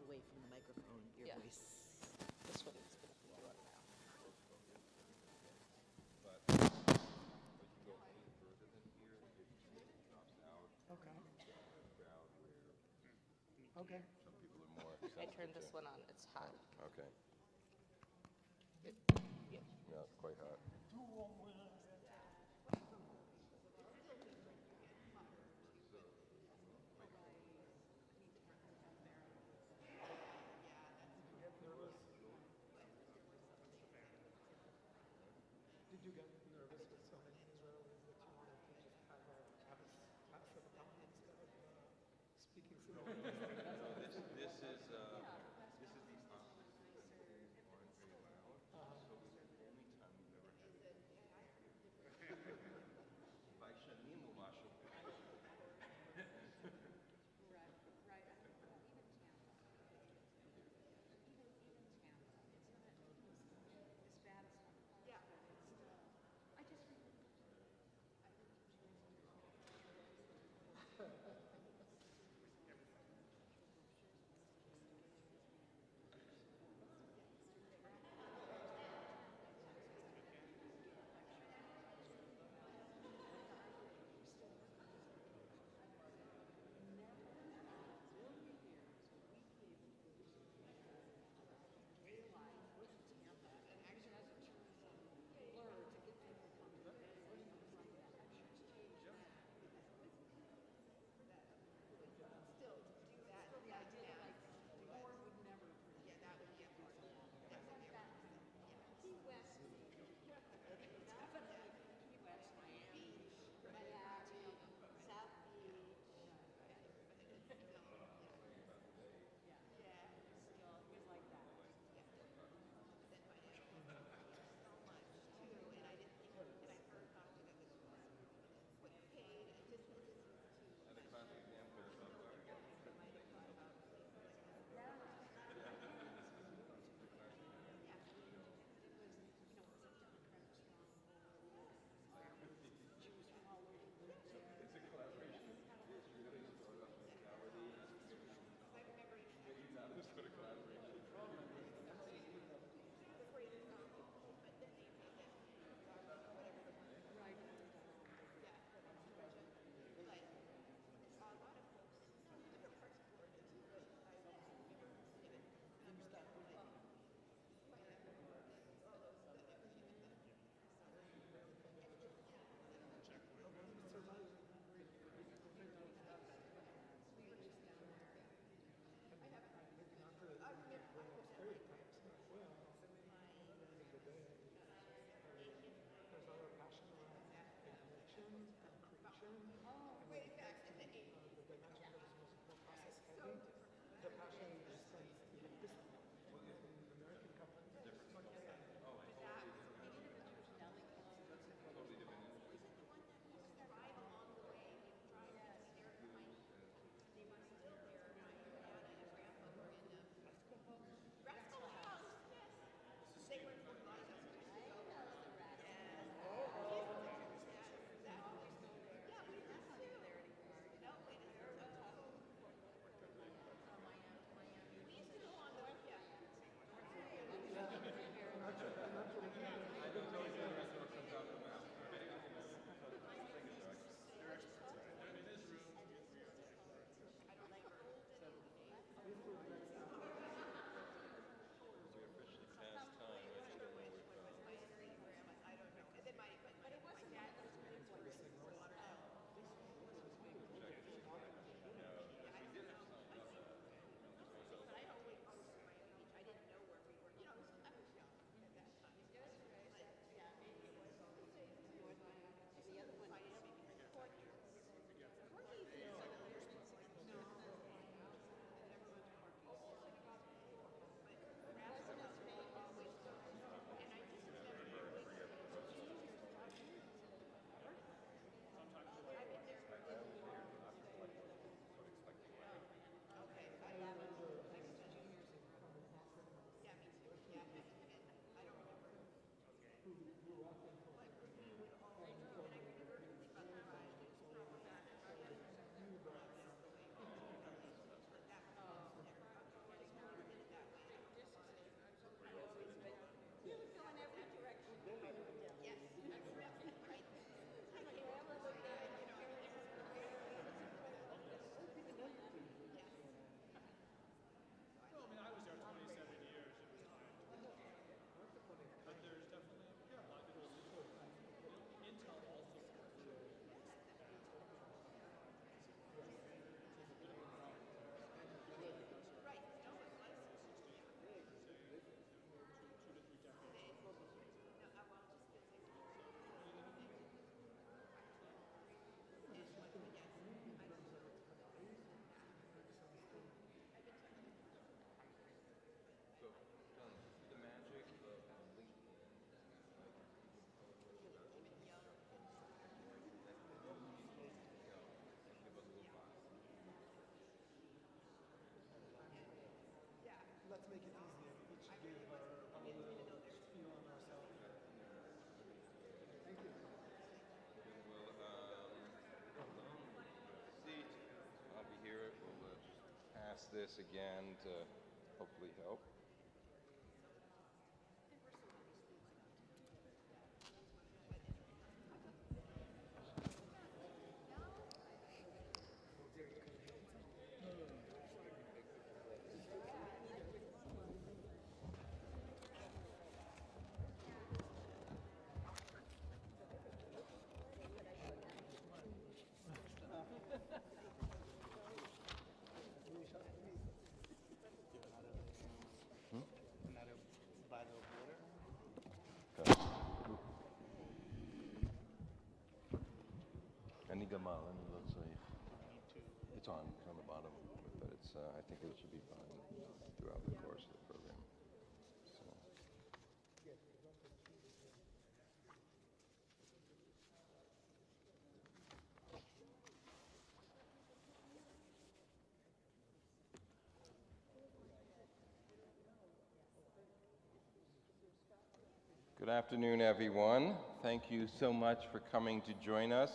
away from the microphone, your Yeah. voice. This one is going to be on now. But you can go any further than here, it drops out Okay. to a crowd where Okay. some people are more I sensitive turned this to. one on. It's hot. Okay. Yeah. Yeah, it's quite hot. Did you get nervous with so many Israelis that you wanted to just have a passive account instead of speaking Sudanese? This is the opposite. Aren't very loud, so it's the only time we've ever had it. By Shanim or Mashu. And the class exam for the software. It's a collaboration. It's really sort of mentality. Maybe not this sort of collaboration. There's a lot of passion around ignition and creation. And the dimension that is more process heavy. The passion is like this American company. Totally different. this again to hopefully help. Any Gamal, and let's see. It's on the bottom, but it's. I think it should be fine throughout the course of the program. So. Good afternoon, everyone. Thank you so much for coming to join us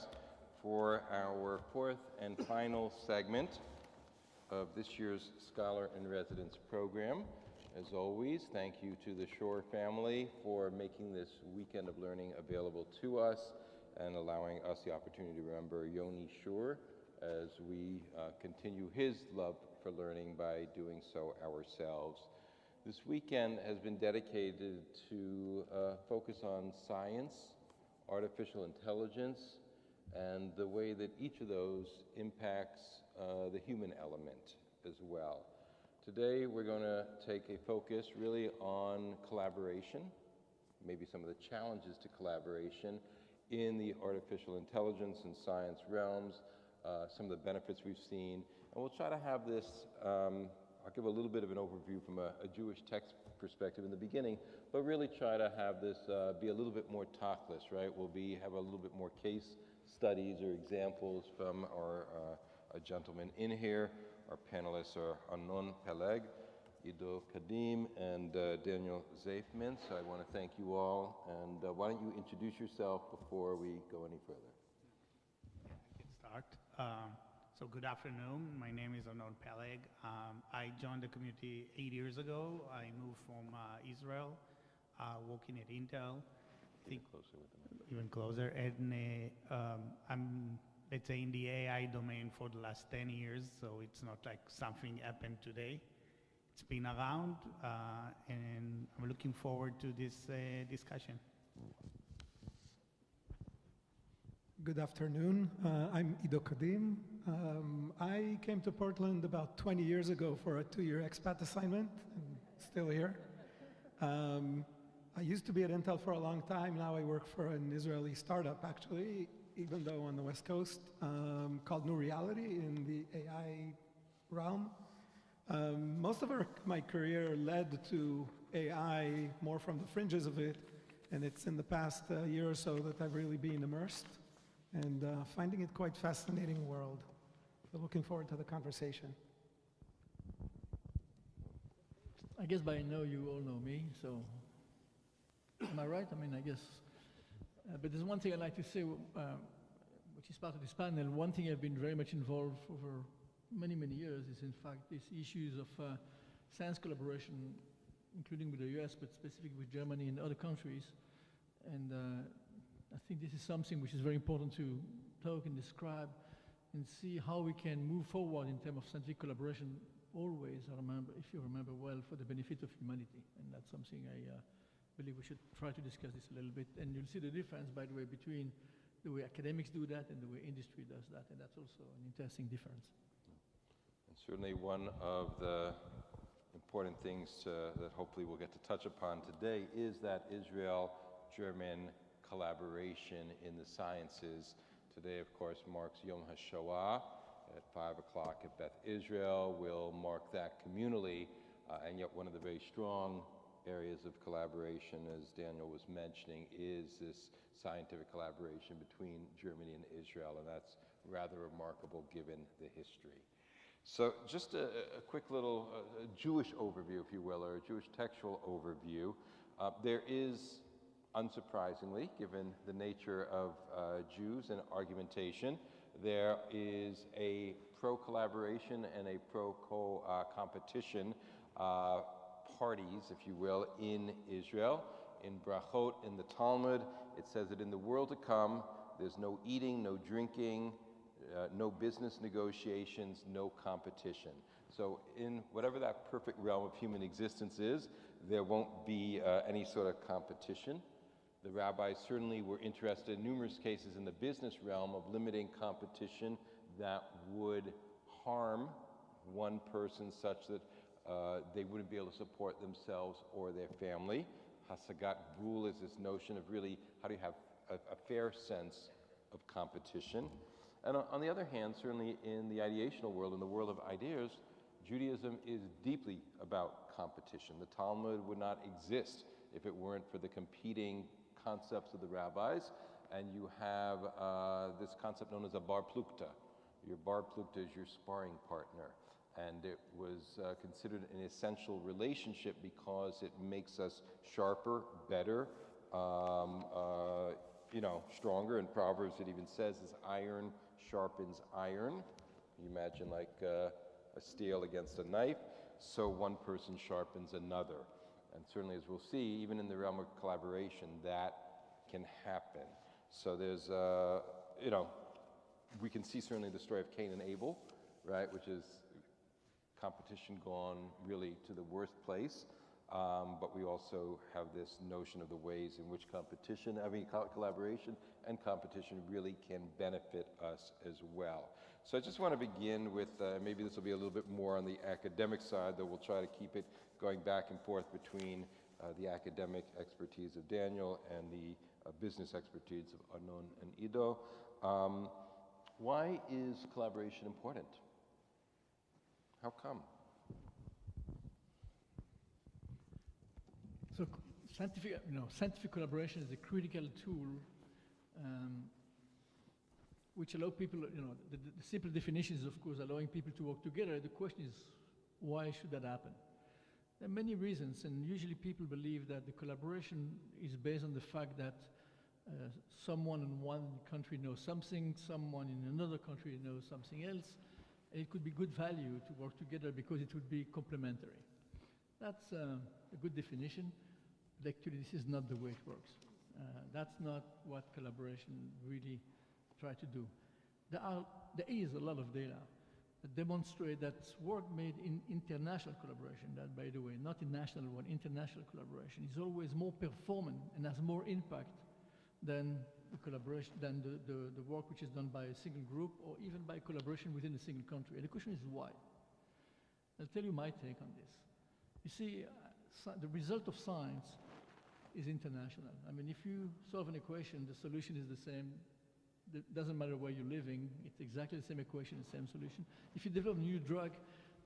for our fourth and final segment of this year's Scholar in Residence program. As always, thank you to the Shore family for making this weekend of learning available to us and allowing us the opportunity to remember Yoni Shore as we continue his love for learning by doing so ourselves. This weekend has been dedicated to focus on science, artificial intelligence, and the way that each of those impacts the human element as well. Today we're going to take a focus really on collaboration, maybe some of the challenges to collaboration in the artificial intelligence and science realms, some of the benefits we've seen, and we'll try to have this, I'll give a little bit of an overview from a Jewish text perspective in the beginning, but really try to have this be a little bit more talkless, right? We'll have a little bit more case studies or examples from our gentlemen in here. Our panelists are Amnon Peleg, Ido Kadim, and Daniel Zafman. So I want to thank you all. And why don't you introduce yourself before we go any further? I can start. So good afternoon. My name is Amnon Peleg. I joined the community 8 years ago. I moved from Israel, working at Intel. I think Closer with the mic. even closer. And I'm, let's say, in the AI domain for the last 10 years, so it's not like something happened today. It's been around, and I'm looking forward to this discussion. Good afternoon. I'm Ido Kadim. I came to Portland about 20 years ago for a 2-year expat assignment. I'm still here. I used to be at Intel for a long time. Now I work for an Israeli startup, actually, even though on the West Coast, called New Reality in the AI realm. Most of my career led to AI, more from the fringes of it, and it's in the past year or so that I've really been immersed and finding it quite fascinating world. So looking forward to the conversation. I guess by now you all know me, so am I right? I mean, I guess. But there's one thing I'd like to say, which is part of this panel. One thing I've been very much involved over many, many years is, in fact, these issues of science collaboration, including with the US, but specifically with Germany and other countries. And I think this is something which is very important to talk and describe and see how we can move forward in terms of scientific collaboration always, if you remember well, for the benefit of humanity. And that's something I believe we should try to discuss this a little bit. And you'll see the difference, by the way, between the way academics do that and the way industry does that. And that's also an interesting difference. And certainly one of the important things that hopefully we'll get to touch upon today is that Israel-German collaboration in the sciences. Today, of course, marks Yom HaShoah at 5 o'clock at Beth Israel. We'll mark that communally, and yet one of the very strong areas of collaboration, as Daniel was mentioning, is this scientific collaboration between Germany and Israel, and that's rather remarkable given the history. So just a quick little Jewish overview, if you will, or a Jewish textual overview. There is, unsurprisingly, given the nature of Jews and argumentation, there is a pro-collaboration and a pro-competition parties, if you will, in Israel. In Brachot, in the Talmud, it says that in the world to come, there's no eating, no drinking, no business negotiations, no competition. So in whatever that perfect realm of human existence is, there won't be any sort of competition. The rabbis certainly were interested in numerous cases in the business realm of limiting competition that would harm one person such that they wouldn't be able to support themselves or their family. Hasagat Gvul is this notion of really how do you have a fair sense of competition. And on the other hand, certainly in the ideational world, in the world of ideas, Judaism is deeply about competition. The Talmud would not exist if it weren't for the competing concepts of the rabbis. And you have this concept known as a bar plukta. Your bar plukta is your sparring partner. And it was considered an essential relationship because it makes us sharper, better, stronger. In Proverbs, it even says, as iron sharpens iron. You imagine like a steel against a knife, so one person sharpens another. And certainly, as we'll see, even in the realm of collaboration, that can happen. So there's, we can see certainly the story of Cain and Abel, right, which is competition gone really to the worst place. But we also have this notion of the ways in which collaboration and competition really can benefit us as well. So I just want to begin with, maybe this will be a little bit more on the academic side, though we'll try to keep it going back and forth between the academic expertise of Daniel and the business expertise of Arnon and Ido. Why is collaboration important? How come? So scientific collaboration is a critical tool which allow people, the simple definition is, of course, allowing people to work together. The question is, why should that happen? There are many reasons, and usually people believe that the collaboration is based on the fact that someone in one country knows something, someone in another country knows something else, and it could be good value to work together because it would be complementary. That's a good definition, but actually this is not the way it works. That's not what collaboration really tries to do. There is a lot of data that demonstrate that work made in international collaboration, that by the way, not in national one, international collaboration, is always more performant and has more impact than the collaboration, than the work which is done by a single group or even by collaboration within a single country. And the question is why? I'll tell you my take on this. You see, the result of science is international. I mean, if you solve an equation, the solution is the same. It doesn't matter where you're living, it's exactly the same equation, the same solution. If you develop a new drug,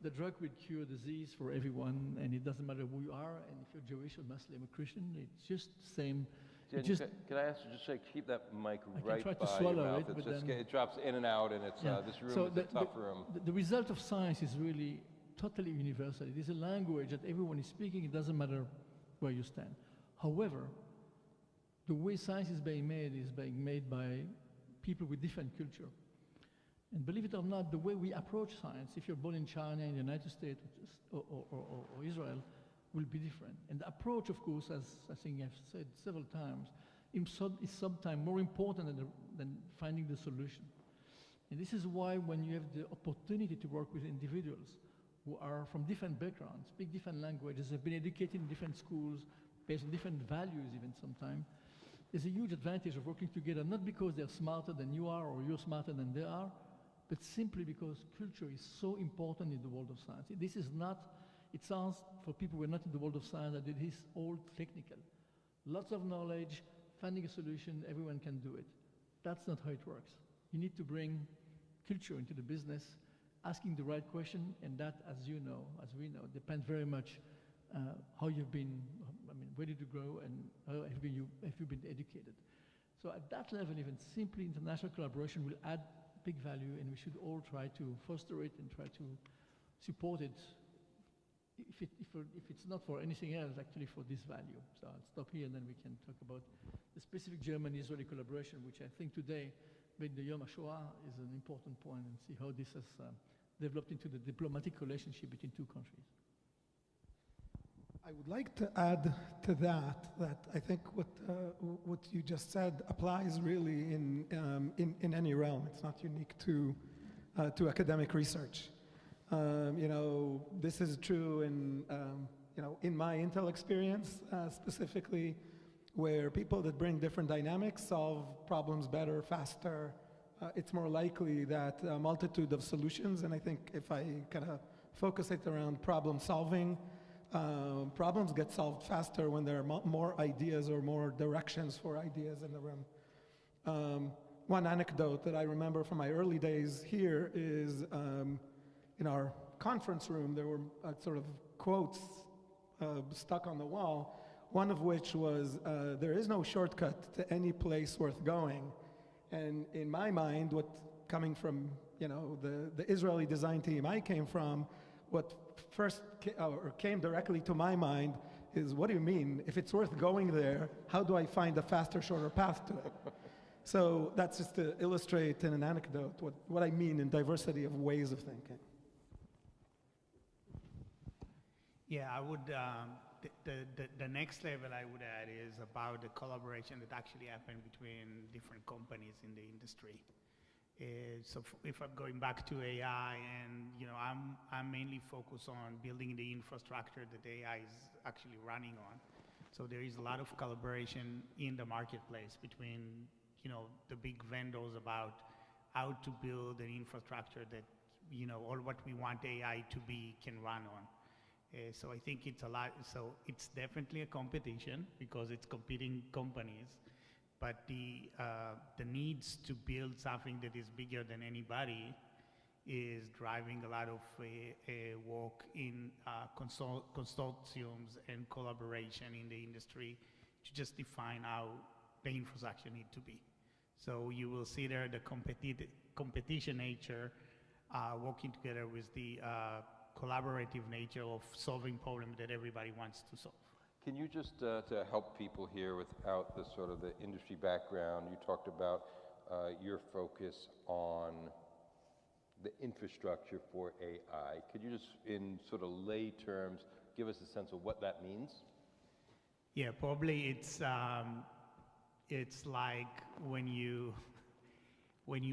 the drug will cure disease for everyone, and it doesn't matter who you are, and if you're Jewish or Muslim or Christian, it's just the same. Jenny, can I ask you just to keep that mic right try to by swallow your mouth? it, It's but just, then- it drops in and out, and it's this room is a tough room. The result of science is really totally universal. It is a language that everyone is speaking. It doesn't matter where you stand. However, the way science is being made by people with different culture. And believe it or not, the way we approach science, if you're born in China, in the United States, or Israel, will be different. And the approach, of course, as I think I've said several times, is sometimes more important than finding the solution. And this is why when you have the opportunity to work with individuals who are from different backgrounds, speak different languages, have been educated in different schools, based on different values even sometimes, there's a huge advantage of working together, not because they're smarter than you are or you're smarter than they are, but simply because culture is so important in the world of science. This is not, it sounds for people who are not in the world of science that it is all technical. Lots of knowledge, finding a solution, everyone can do it. That's not how it works. You need to bring culture into the business, asking the right question, and that, as you know, as we know, depends very much how you've been, where did you grow, and how have you been educated. So at that level, even simply international collaboration will add big value, and we should all try to foster it and try to support it, if it's not for anything else, actually for this value. So I'll stop here, and then we can talk about the specific German-Israeli collaboration, which I think today, being the Yom HaShoah, is an important point, and see how this has developed into the diplomatic relationship between two countries. I would like to add to that I think what you just said applies really in any realm. It's not unique to academic research. This is true in my Intel experience specifically, where people that bring different dynamics solve problems better, faster. It's more likely that a multitude of solutions, and I think if I kind of focus it around problem solving, problems get solved faster when there are more ideas or more directions for ideas in the room. One anecdote that I remember from my early days here is in our conference room, there were sort of quotes stuck on the wall, one of which was, there is no shortcut to any place worth going. And in my mind, coming from the Israeli design team I came from, what first came directly to my mind is, what do you mean? If it's worth going there, how do I find a faster, shorter path to it? So that's just to illustrate in an anecdote what I mean in diversity of ways of thinking. Yeah, I would, the next level I would add is about the collaboration that actually happened between different companies in the industry. So if I'm going back to AI, and I'm mainly focused on building the infrastructure that AI is actually running on. So there is a lot of collaboration in the marketplace between the big vendors about how to build an infrastructure that all what we want AI to be can run on. So I think it's a lot. So it's definitely a competition because it's competing companies. But the needs to build something that is bigger than anybody is driving a lot of work in consortiums and collaboration in the industry to just define how the infrastructure needs to be. So you will see there the competition nature working together with the collaborative nature of solving problems that everybody wants to solve. Can you just, to help people here without the sort of the industry background, you talked about your focus on the infrastructure for AI. Could you just, in sort of lay terms, give us a sense of what that means? Yeah, probably it's like when you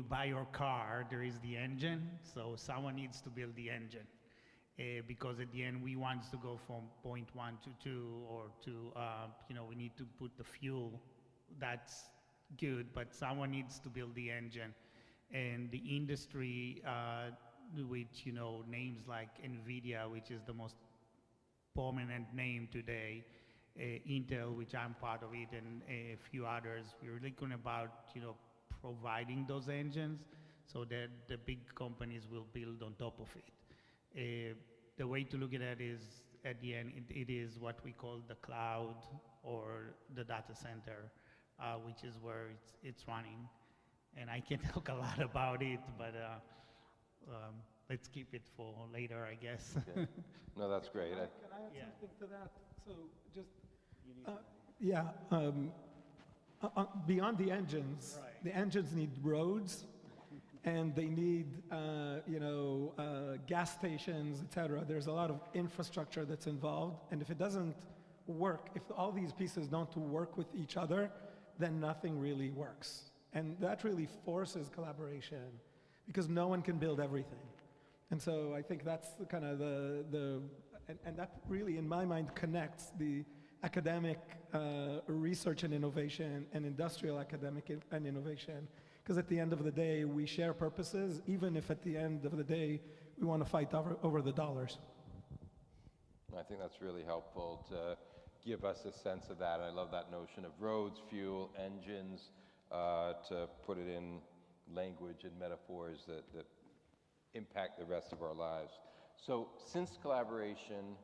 buy your car, there is the engine, so someone needs to build the engine. Because at the end we want to go from point 1 to 2, or to, we need to put the fuel. That's good, but someone needs to build the engine. And the industry, which, names like NVIDIA, which is the most prominent name today, Intel, which I'm part of it, and a few others, we're looking about, providing those engines so that the big companies will build on top of it. The way to look at it is, at the end, it is what we call the cloud or the data center, which is where it's running. And I can talk a lot about it, but let's keep it for later, I guess. Okay. No, that's great. Can I add something to that? So just, beyond the engines, Right. The engines need roads, and they need, gas stations, et cetera. There's a lot of infrastructure that's involved, and if it doesn't work, if all these pieces don't work with each other, then nothing really works. And that really forces collaboration, because no one can build everything. And so I think that's the kind of and that really, in my mind, connects the academic research and innovation and industrial academic and innovation. Because at the end of the day, we share purposes, even if at the end of the day, we want to fight over the dollars. I think that's really helpful to give us a sense of that. I love that notion of roads, fuel, engines, to put it in language and metaphors that impact the rest of our lives. So since collaboration,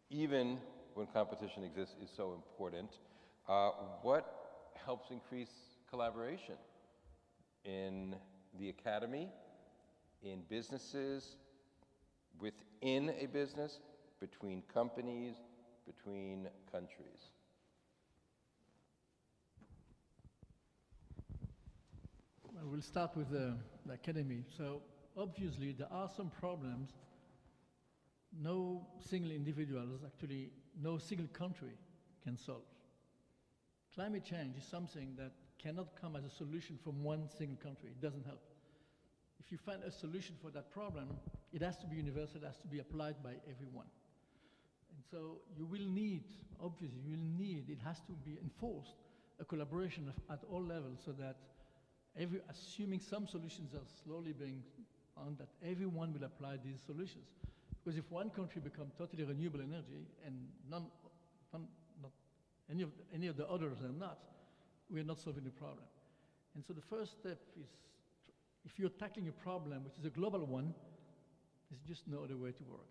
even when competition exists, is so important, what helps increase collaboration in the academy, in businesses, within a business, between companies, between countries? Well, we'll start with the academy. So obviously there are some problems no single individuals, actually no single country can solve. Climate change is something that cannot come as a solution from one single country. It doesn't help. If you find a solution for that problem, it has to be universal, it has to be applied by everyone. And so you will need, obviously, you will need, it has to be enforced, a collaboration at all levels so that assuming some solutions are slowly being found, that everyone will apply these solutions. Because if one country becomes totally renewable energy and not any of the others are not, we are not solving the problem. And so the first step is, if you're tackling a problem which is a global one, there's just no other way to work.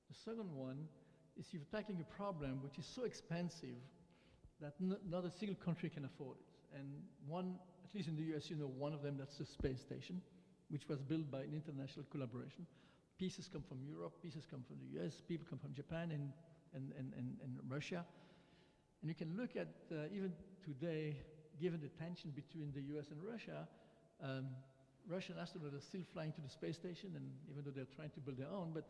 The second one is if you're tackling a problem which is so expensive that not a single country can afford it. And one, at least in the US, you know, one of them, that's the space station, which was built by an international collaboration. Pieces come from Europe, pieces come from the US, people come from Japan and Russia. And you can look at, even today, given the tension between the US and Russia, Russian astronauts are still flying to the space station, and even though they're trying to build their own, but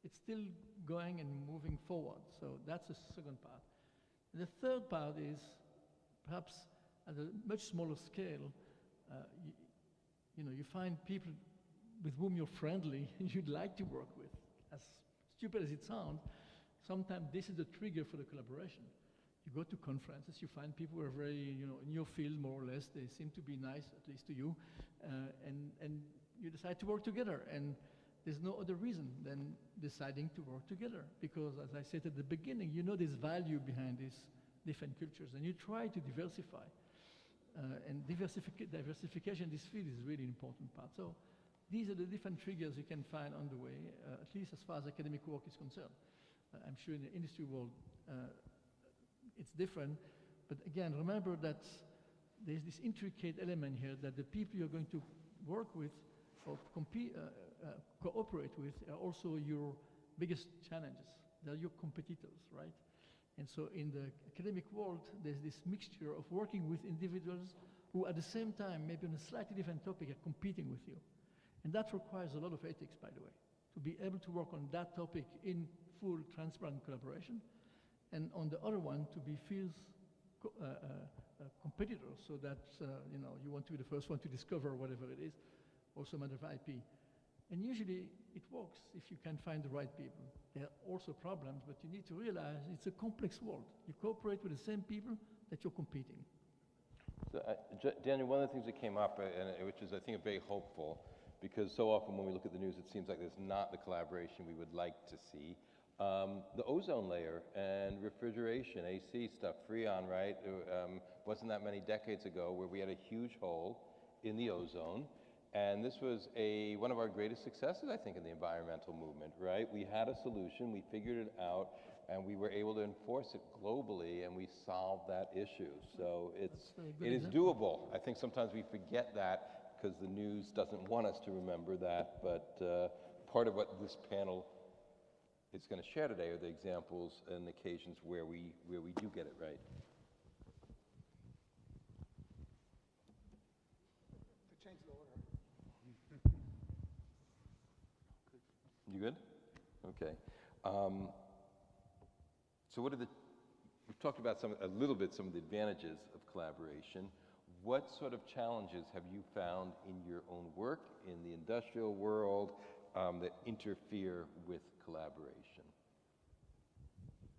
it's still going and moving forward. So that's the second part. And the third part is, perhaps at a much smaller scale, you find people with whom you're friendly and you'd like to work with. As stupid as it sounds, sometimes this is the trigger for the collaboration. You go to conferences, you find people who are very, in your field more or less, they seem to be nice, at least to you, and you decide to work together. And there's no other reason than deciding to work together. Because as I said at the beginning, you know there's value behind these different cultures, and you try to diversify. And diversification in this field is a really important part. So these are the different triggers you can find on the way, at least as far as academic work is concerned. I'm sure in the industry world, it's different, but again, remember that there's this intricate element here that the people you're going to work with or cooperate with are also your biggest challenges. They're your competitors, right? And so in the academic world, there's this mixture of working with individuals who at the same time, maybe on a slightly different topic, are competing with you. And that requires a lot of ethics, by the way, to be able to work on that topic in full, transparent collaboration, and on the other one to be fierce competitors, so that you want to be the first one to discover whatever it is, or some other IP. And usually it works if you can find the right people. There are also problems, but you need to realize it's a complex world. You cooperate with the same people that you're competing. So, Daniel, one of the things that came up, and which is, I think, very hopeful, because so often when we look at the news, it seems like there's not the collaboration we would like to see. The ozone layer and refrigeration, AC stuff, Freon, right? Wasn't that many decades ago where we had a huge hole in the ozone. And this was one of our greatest successes, I think, in the environmental movement, right? We had a solution, we figured it out, and we were able to enforce it globally, and we solved that issue. So it is doable. I think sometimes we forget that because the news doesn't want us to remember that, but part of what this panel is going to share today are the examples and occasions where we do get it right. To change the order. You good? Okay. So we've talked about some of the advantages of collaboration. What sort of challenges have you found in your own work, in the industrial world, that interfere with collaboration?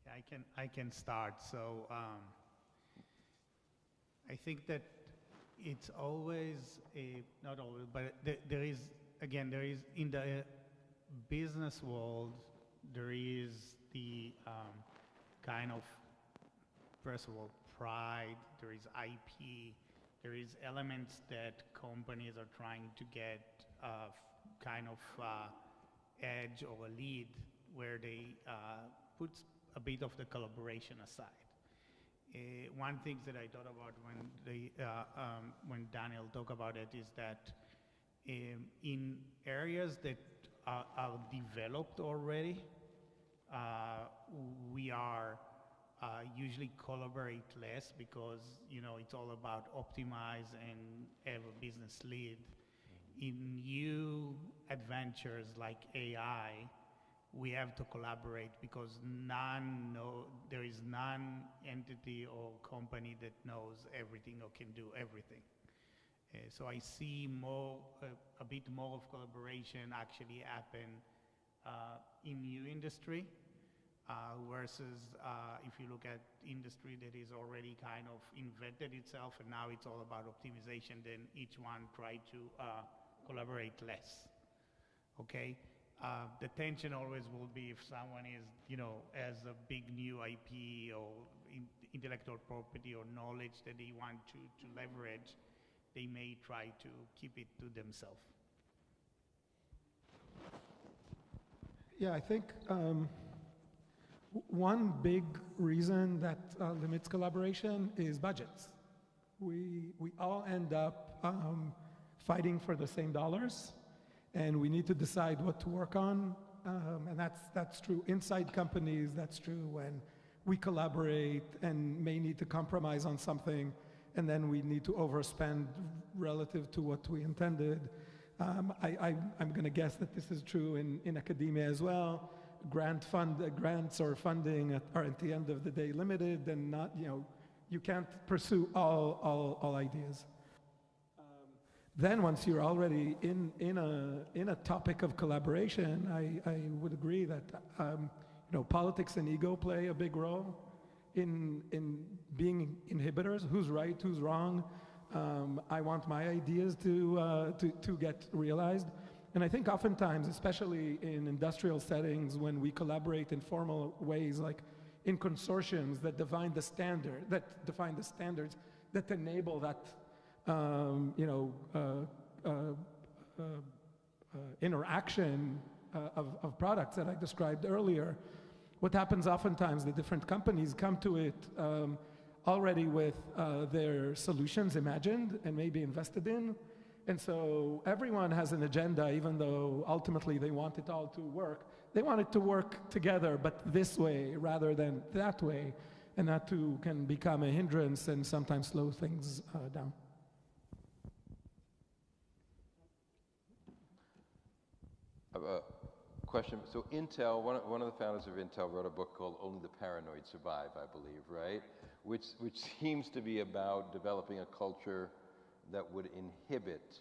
Yeah, I can start. So I think that it's always not always, but there is in the business world, there is the kind of, first of all, pride, there is IP, there is elements that companies are trying to get kind of edge or a lead where they put a bit of the collaboration aside. One thing that I thought about when Daniel talked about it is that in areas that are developed already, we are usually collaborate less because it's all about optimize and have a business lead. in new adventures like AI, we have to collaborate because there is none entity or company that knows everything or can do everything. So I see a bit more of collaboration actually happen in new industry versus if you look at industry that is already kind of invented itself and now it's all about optimization, then each one try to collaborate less, okay? The tension always will be if someone is, has a big new IP or intellectual property or knowledge that they want to leverage, they may try to keep it to themselves. Yeah, I think one big reason that limits collaboration is budgets. We all end up fighting for the same dollars, and we need to decide what to work on. And that's true inside companies, that's true when we collaborate and may need to compromise on something, and then we need to overspend relative to what we intended. I'm going to guess that this is true in academia as well. Grants or funding are at the end of the day limited, and not, you can't pursue all ideas. Then once you're already in a topic of collaboration, I would agree that politics and ego play a big role in being inhibitors. Who's right? Who's wrong? I want my ideas to get realized. And I think oftentimes, especially in industrial settings, when we collaborate in formal ways, like in consortiums that define the standards that enable that interaction of products that I described earlier, what happens oftentimes, the different companies come to it already with their solutions imagined and maybe invested in. And so everyone has an agenda, even though ultimately they want it all to work. They want it to work together, but this way rather than that way. And that too can become a hindrance and sometimes slow things down. Question. So Intel, one of the founders of Intel wrote a book called Only the Paranoid Survive, I believe, right? Which seems to be about developing a culture that would inhibit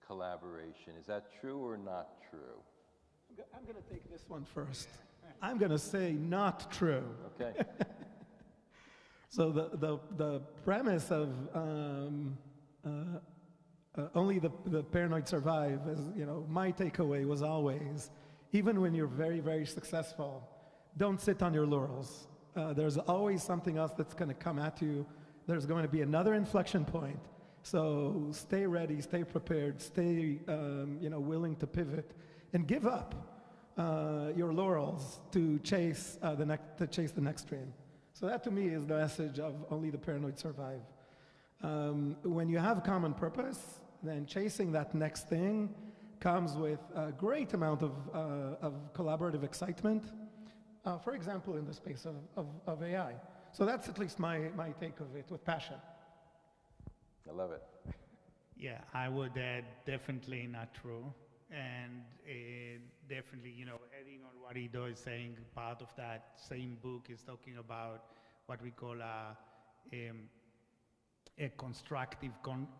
collaboration. Is that true or not true? I'm going to take this one first. I'm going to say not true. Okay. So the premise of only the paranoid survive, as my takeaway was always, even when you're very, very successful, don't sit on your laurels. There's always something else that's going to come at you. There's going to be another inflection point. So stay ready, stay prepared, stay willing to pivot, and give up your laurels to chase the next dream. So that to me is the message of only the paranoid survive. When you have common purpose, then chasing that next thing comes with a great amount of collaborative excitement. For example, in the space of AI. So that's at least my take of it, with passion. I love it. Yeah, I would add definitely not true. And definitely, adding on what Ido is saying, part of that same book is talking about what we call a constructive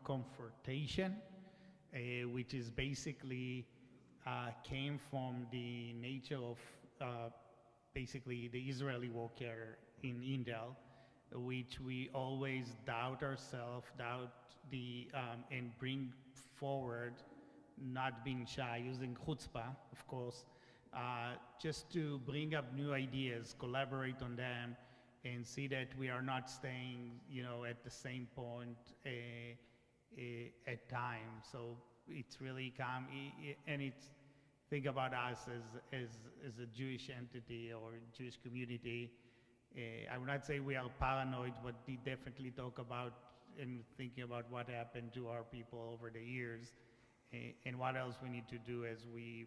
confrontation, which is basically came from the nature of basically the Israeli worker in Intel, which we always doubt ourselves, and bring forward, not being shy, using chutzpah, of course, just to bring up new ideas, collaborate on them, and see that we are not staying, at the same point at time. So it's really calm, and it's, think about us as a Jewish entity or Jewish community. I would not say we are paranoid, but we definitely talk about and thinking about what happened to our people over the years, and what else we need to do as we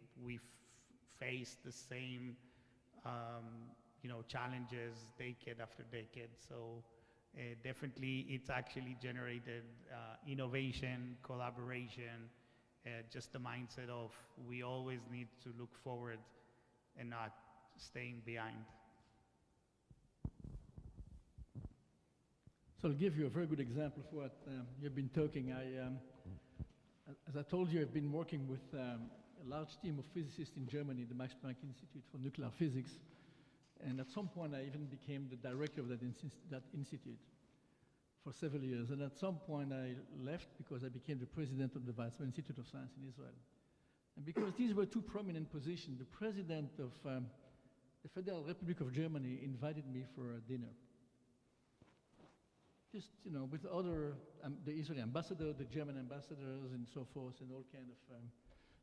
face the same challenges decade after decade. So definitely it's actually generated innovation, collaboration, just the mindset of we always need to look forward and not staying behind. So I'll give you a very good example of what you've been talking. As I told you, I've been working with a large team of physicists in Germany, the Max Planck Institute for Nuclear Physics. And at some point, I even became the director of that institute for several years. And at some point, I left because I became the president of the Weizmann Institute of Science in Israel. And because these were two prominent positions, the president of the Federal Republic of Germany invited me for a dinner. Just, you know, with other, the Israeli ambassador, the German ambassadors, and so forth, and all kind of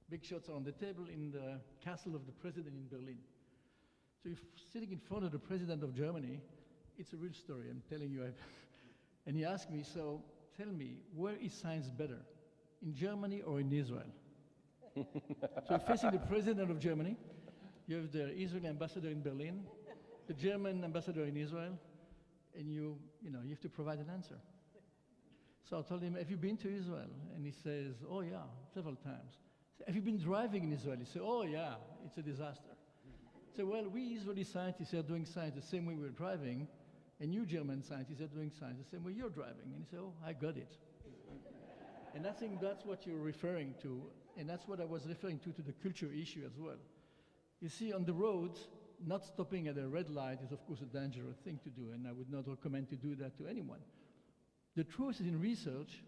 big shots are on the table in the castle of the president in Berlin. So you're sitting in front of the president of Germany. It's a real story, I'm telling you. And he asked me, so tell me, where is science better, in Germany or in Israel? So you're facing the president of Germany, you have the Israeli ambassador in Berlin, the German ambassador in Israel, and you have to provide an answer. So I told him, have you been to Israel? And he says, oh yeah, several times. So, have you been driving in Israel? He said, oh yeah, it's a disaster. So well, we Israeli scientists are doing science the same way we're driving, and you German scientists are doing science the same way you're driving. And he said, oh, I got it. And I think that's what you're referring to, and that's what I was referring to the culture issue as well. You see, on the roads, not stopping at a red light is, of course, a dangerous thing to do, and I would not recommend to do that to anyone. The truth is, in research,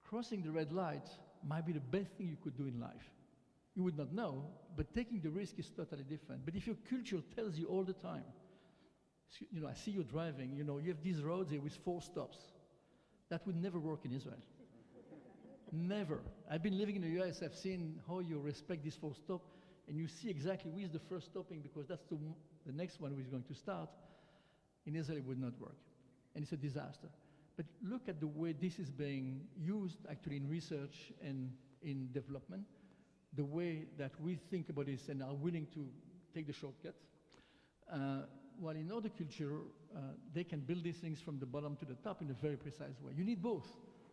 crossing the red light might be the best thing you could do in life. You would not know, but taking the risk is totally different. But if your culture tells you all the time, you know, I see you driving, you know, you have these roads here with 4 stops. That would never work in Israel. Never. I've been living in the US, I've seen how you respect these 4 stops, and you see exactly who is the first stopping, because that's the next one who is going to start. In Israel, it would not work. And it's a disaster. But look at the way this is being used actually in research and in development, the way that we think about this and are willing to take the shortcut. While in other culture, they can build these things from the bottom to the top in a very precise way. You need both.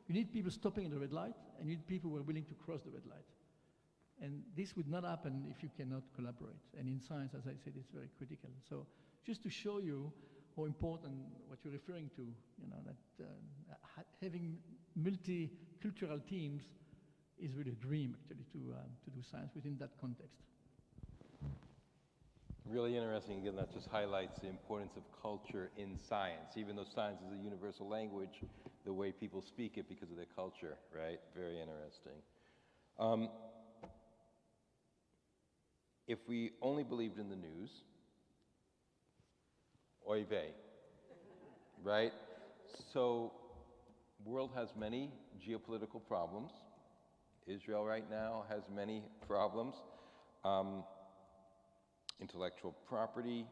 You need people stopping at the red light, and you need people who are willing to cross the red light. And this would not happen if you cannot collaborate. And in science, as I said, it's very critical. So just to show you how important what you're referring to, you know, that having multicultural teams is really a dream, actually, to do science within that context. Really interesting. Again, that just highlights the importance of culture in science. Even though science is a universal language, the way people speak it because of their culture, right? Very interesting. If we only believed in the news, oy vey, right? So, world has many geopolitical problems. Israel right now has many problems. Intellectual property,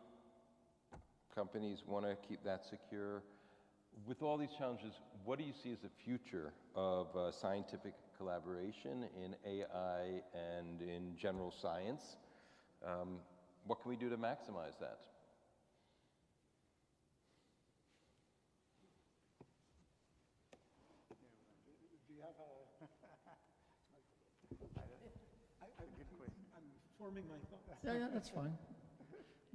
companies want to keep that secure. With all these challenges, what do you see as the future of scientific collaboration in AI and in general science? What can we do to maximize that? Do you have a... I'm forming my thoughts. Yeah, that's fine.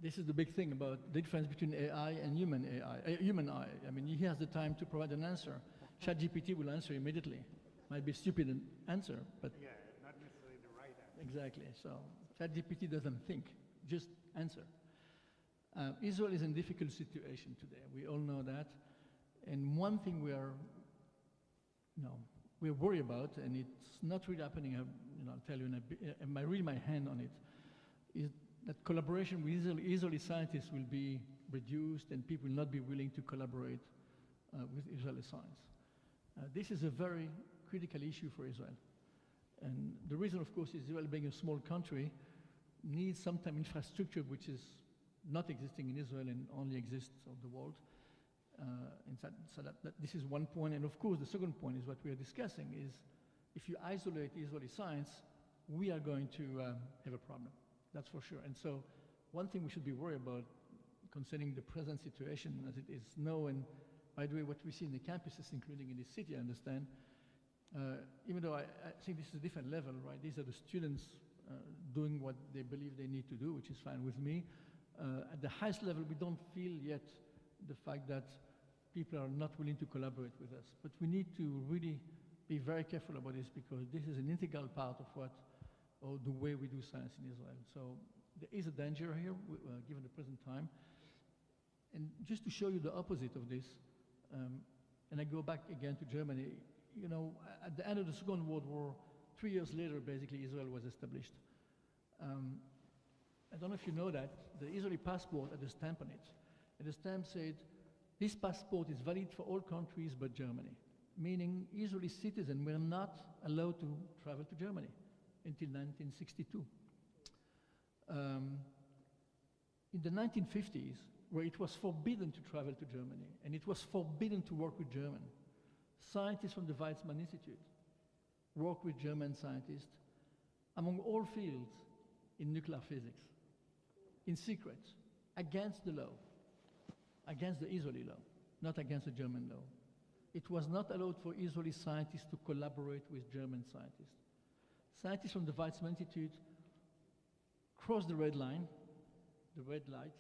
This is the big thing about the difference between AI and human AI, human eye. I mean, he has the time to provide an answer. ChatGPT will answer immediately. Might be a stupid answer, but... Yeah, not necessarily the right answer. Exactly. So ChatGPT doesn't think, just answer. Israel is in a difficult situation today. We all know that. And one thing we're worried about, and it's not really happening, I'll tell you, and I really my hand on it, is that collaboration with Israeli scientists will be reduced and people will not be willing to collaborate with Israeli science. This is a very critical issue for Israel. And the reason, of course, is Israel being a small country needs sometimes infrastructure which is not existing in Israel and only exists of the world. And so that this is one point. And of course, the second point is what we are discussing is if you isolate Israeli science, we are going to have a problem. That's for sure. And so one thing we should be worried about concerning the present situation as it is now, and by the way, what we see in the campuses, including in this city, I understand, Even though I think this is a different level, right? These are the students doing what they believe they need to do, which is fine with me. At the highest level, we don't feel yet the fact that people are not willing to collaborate with us. But we need to really be very careful about this because this is an integral part of what, or the way we do science in Israel. So there is a danger here, given the present time. And just to show you the opposite of this, and I go back again to Germany, you know, at the end of the Second World War, 3 years later, basically, Israel was established. I don't know if you know that, the Israeli passport had a stamp on it. And the stamp said, this passport is valid for all countries but Germany, meaning Israeli citizens were not allowed to travel to Germany until 1962. In the 1950s, where it was forbidden to travel to Germany, and it was forbidden to work with Germans, scientists from the Weizmann Institute worked with German scientists among all fields in nuclear physics, in secret, against the law, against the Israeli law, not against the German law. It was not allowed for Israeli scientists to collaborate with German scientists. Scientists from the Weizmann Institute crossed the red line, the red light,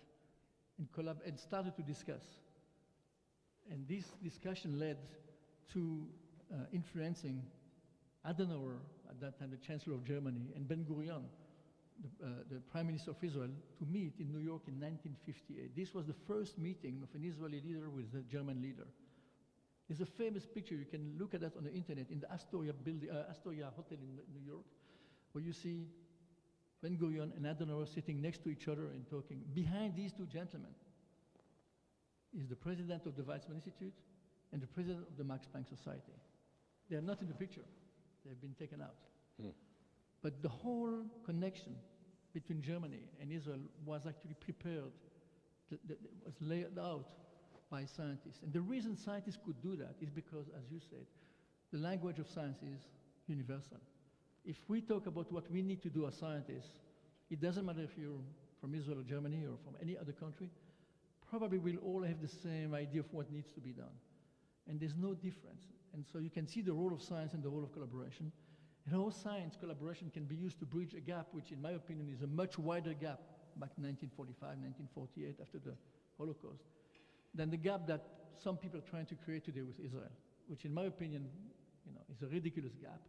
and started to discuss. And this discussion led to influencing Adenauer, at that time the Chancellor of Germany, and Ben-Gurion, the Prime Minister of Israel, to meet in New York in 1958. This was the first meeting of an Israeli leader with a German leader. There's a famous picture, you can look at that on the internet, in the Astoria Hotel in New York, where you see Ben-Gurion and Adenauer sitting next to each other and talking. Behind these two gentlemen is the president of the Weizmann Institute and the president of the Max Planck Society. They are not in the picture. They've been taken out. But the whole connection between Germany and Israel was actually prepared, was laid out by scientists. And the reason scientists could do that is because, as you said, the language of science is universal. If we talk about what we need to do as scientists, it doesn't matter if you're from Israel or Germany or from any other country, probably we'll all have the same idea of what needs to be done. And there's no difference. And so you can see the role of science and the role of collaboration. And how science collaboration can be used to bridge a gap, which in my opinion is a much wider gap back in 1945, 1948, after the Holocaust, than the gap that some people are trying to create today with Israel, which in my opinion, you know, is a ridiculous gap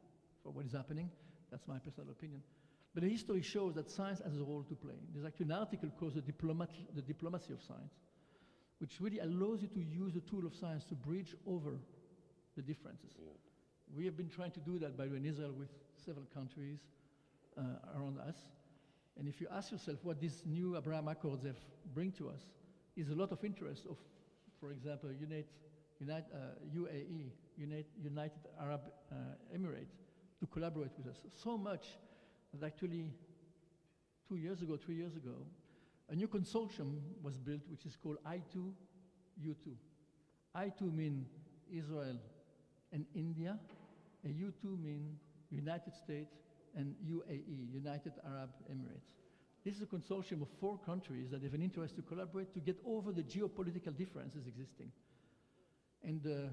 for what is happening. That's my personal opinion. But the history shows that science has a role to play. There's actually an article called The Diplomacy of Science, which really allows you to use the tool of science to bridge over the differences. We have been trying to do that, by the way, in Israel with several countries around us. And if you ask yourself what these new Abraham Accords have bring to us, is a lot of interest of, for example, UAE, United Arab Emirates, to collaborate with us. So much that actually 2 years ago, 3 years ago, a new consortium was built, which is called I2U2. I2 means Israel and India, and U2 means United States and UAE, United Arab Emirates. This is a consortium of 4 countries that have an interest to collaborate to get over the geopolitical differences existing. And the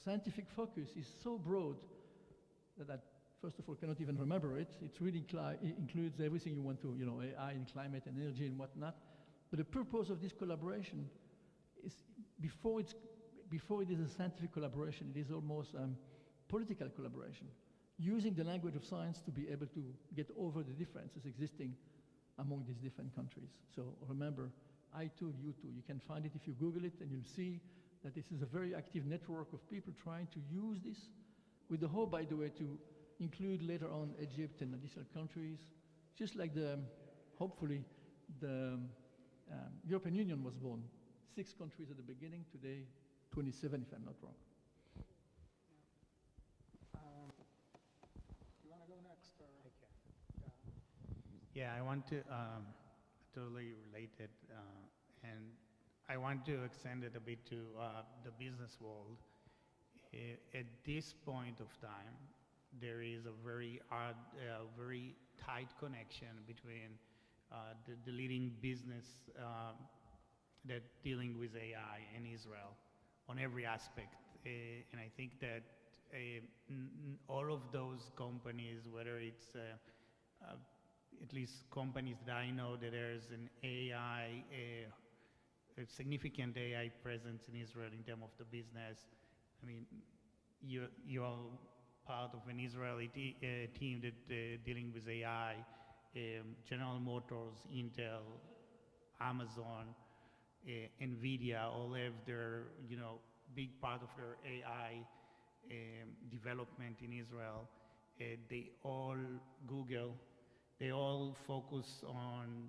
scientific focus is so broad that I, first of all, cannot even remember it. It really includes everything you want to, you know, AI and climate and energy and whatnot. But the purpose of this collaboration is, before it is a scientific collaboration, it is almost political collaboration, using the language of science to be able to get over the differences existing among these different countries. So remember, I2U2. You can find it if you Google it, and you'll see that this is a very active network of people trying to use this, with the hope, by the way, to include later on Egypt and additional countries, just like hopefully, the European Union was born. 6 countries at the beginning, today 27, if I'm not wrong. You want to go next? Or? Yeah, I want to totally relate it, and I want to extend it a bit to the business world. At this point of time, there is a very tight connection between the leading business that dealing with AI in Israel on every aspect. And I think that all of those companies, whether it's at least companies that I know that there's an AI, a significant AI presence in Israel in terms of the business. I mean, you're part of an Israeli team that dealing with AI. General Motors, Intel, Amazon, NVIDIA all have their, big part of their AI development in Israel. They all, Google, they all focus on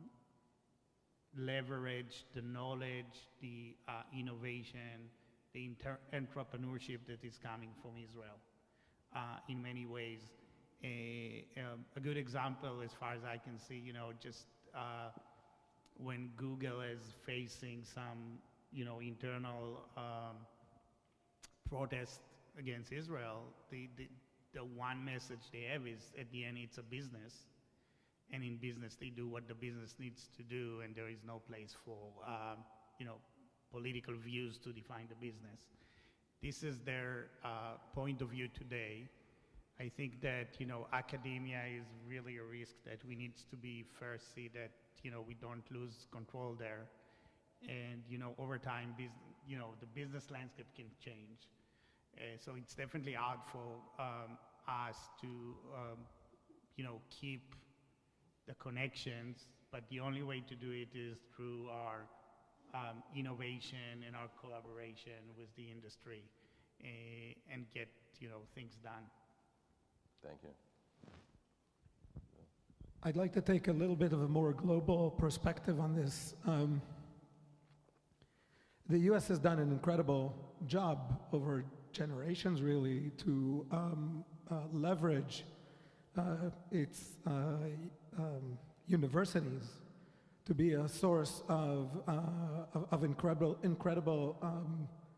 leverage the knowledge, the innovation, the entrepreneurship that is coming from Israel in many ways. A good example, as far as I can see, just when Google is facing some, internal protest against Israel, the one message they have is, at the end, it's a business. And in business, they do what the business needs to do, and there is no place for, political views to define the business. This is their point of view today. I think that, academia is really a risk that we need to be first, see that, we don't lose control there. And, over time, the business landscape can change. So it's definitely hard for us to, keep the connections, but the only way to do it is through our innovation and our collaboration with the industry and get, things done. Thank you. I'd like to take a little bit of a more global perspective on this. The US has done an incredible job over generations, really, to leverage its universities to be a source of incredible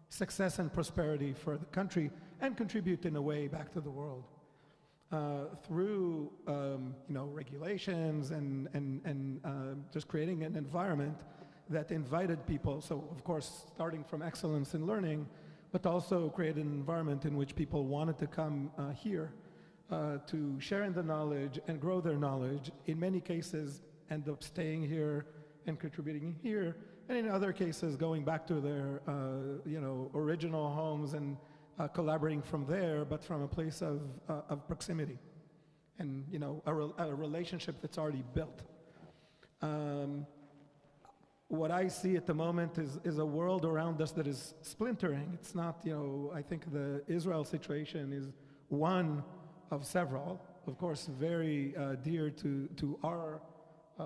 success and prosperity for the country, and contribute in a way back to the world. Through regulations and just creating an environment that invited people, so of course starting from excellence in learning, but also create an environment in which people wanted to come here to share in the knowledge and grow their knowledge. In many cases end up staying here and contributing here, and in other cases going back to their original homes and collaborating from there, but from a place of proximity and a relationship that's already built. What I see at the moment is a world around us that is splintering. It's not, I think the Israel situation is one of several, of course, very dear to our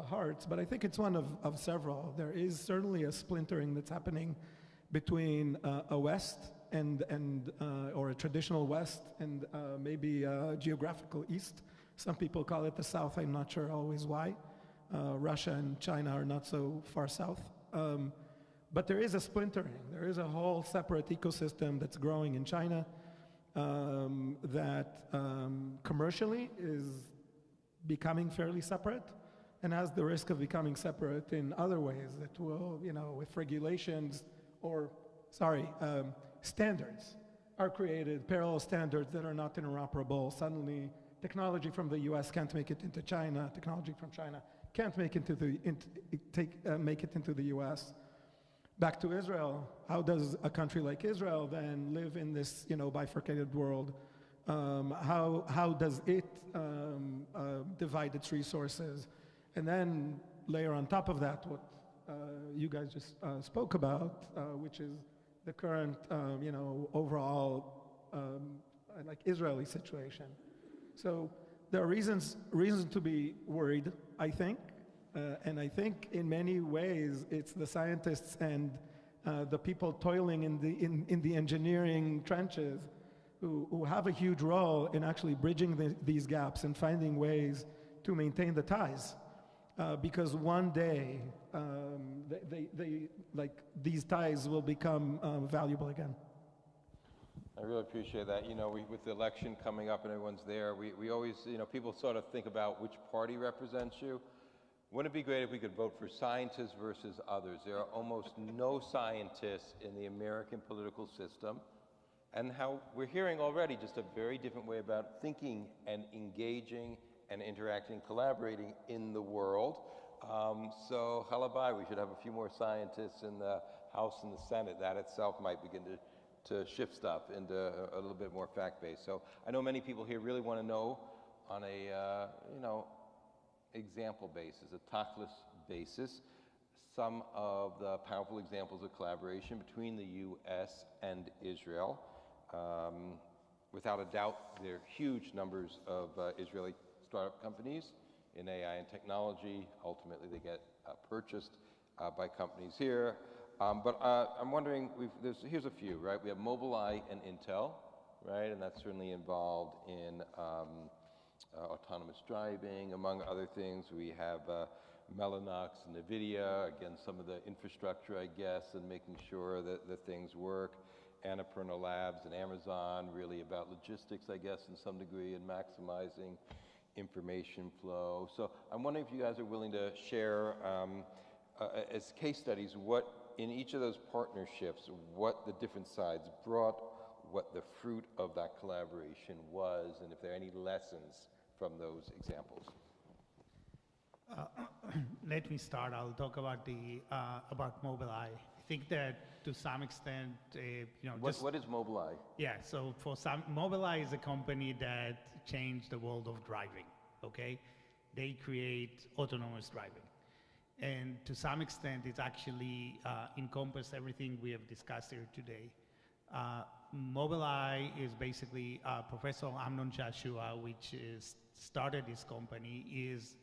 hearts, but I think it's one of several. There is certainly a splintering that's happening between a West or a traditional West and maybe a geographical East. Some people call it the South. I'm not sure always why. Russia and China are not so far south. But there is a splintering. There is a whole separate ecosystem that's growing in China that commercially is becoming fairly separate and has the risk of becoming separate in other ways that will, with regulations standards are created, parallel standards that are not interoperable. Suddenly, technology from the US can't make it into China, technology from China can't make it into the US. Back to Israel, how does a country like Israel then live in this bifurcated world? How does it divide its resources? And then layer on top of that what you guys just spoke about, which is the current overall Israeli situation. So there are reasons to be worried, I think. And I think in many ways it's the scientists and the people toiling in the engineering trenches who have a huge role in actually bridging these gaps and finding ways to maintain the ties. Because one day these ties will become valuable again. I really appreciate that. With the election coming up and everyone's there, we always, people sort of think about which party represents you. Wouldn't it be great if we could vote for scientists versus others? There are almost no scientists in the American political system. and how we're hearing already just a very different way about thinking and engaging and interacting, collaborating in the world. So halabai, we should have a few more scientists in the House and the Senate. That itself might begin to shift stuff into a little bit more fact-based. So I know many people here really want to know on a, example basis, a tachlis basis, some of the powerful examples of collaboration between the U.S. and Israel. Without a doubt, there are huge numbers of Israeli startup companies in AI and technology. Ultimately, they get purchased by companies here. But I'm wondering, here's a few, right? We have Mobileye and Intel, right? And that's certainly involved in autonomous driving, among other things. We have Mellanox and NVIDIA, again, some of the infrastructure, I guess, and making sure that things work. Annapurna Labs and Amazon, really about logistics, I guess, in some degree, and maximizing information flow. So I'm wondering if you guys are willing to share, as case studies, what in each of those partnerships, what the different sides brought, what the fruit of that collaboration was, and if there are any lessons from those examples. Let me start. I'll talk about about Mobileye. I think that to some extent, What is Mobileye? Yeah, so for some, Mobileye is a company that changed the world of driving, okay? They create autonomous driving. And to some extent, it's actually encompassed everything we have discussed here today. Mobileye is basically Professor Amnon Shashua, which started this company, is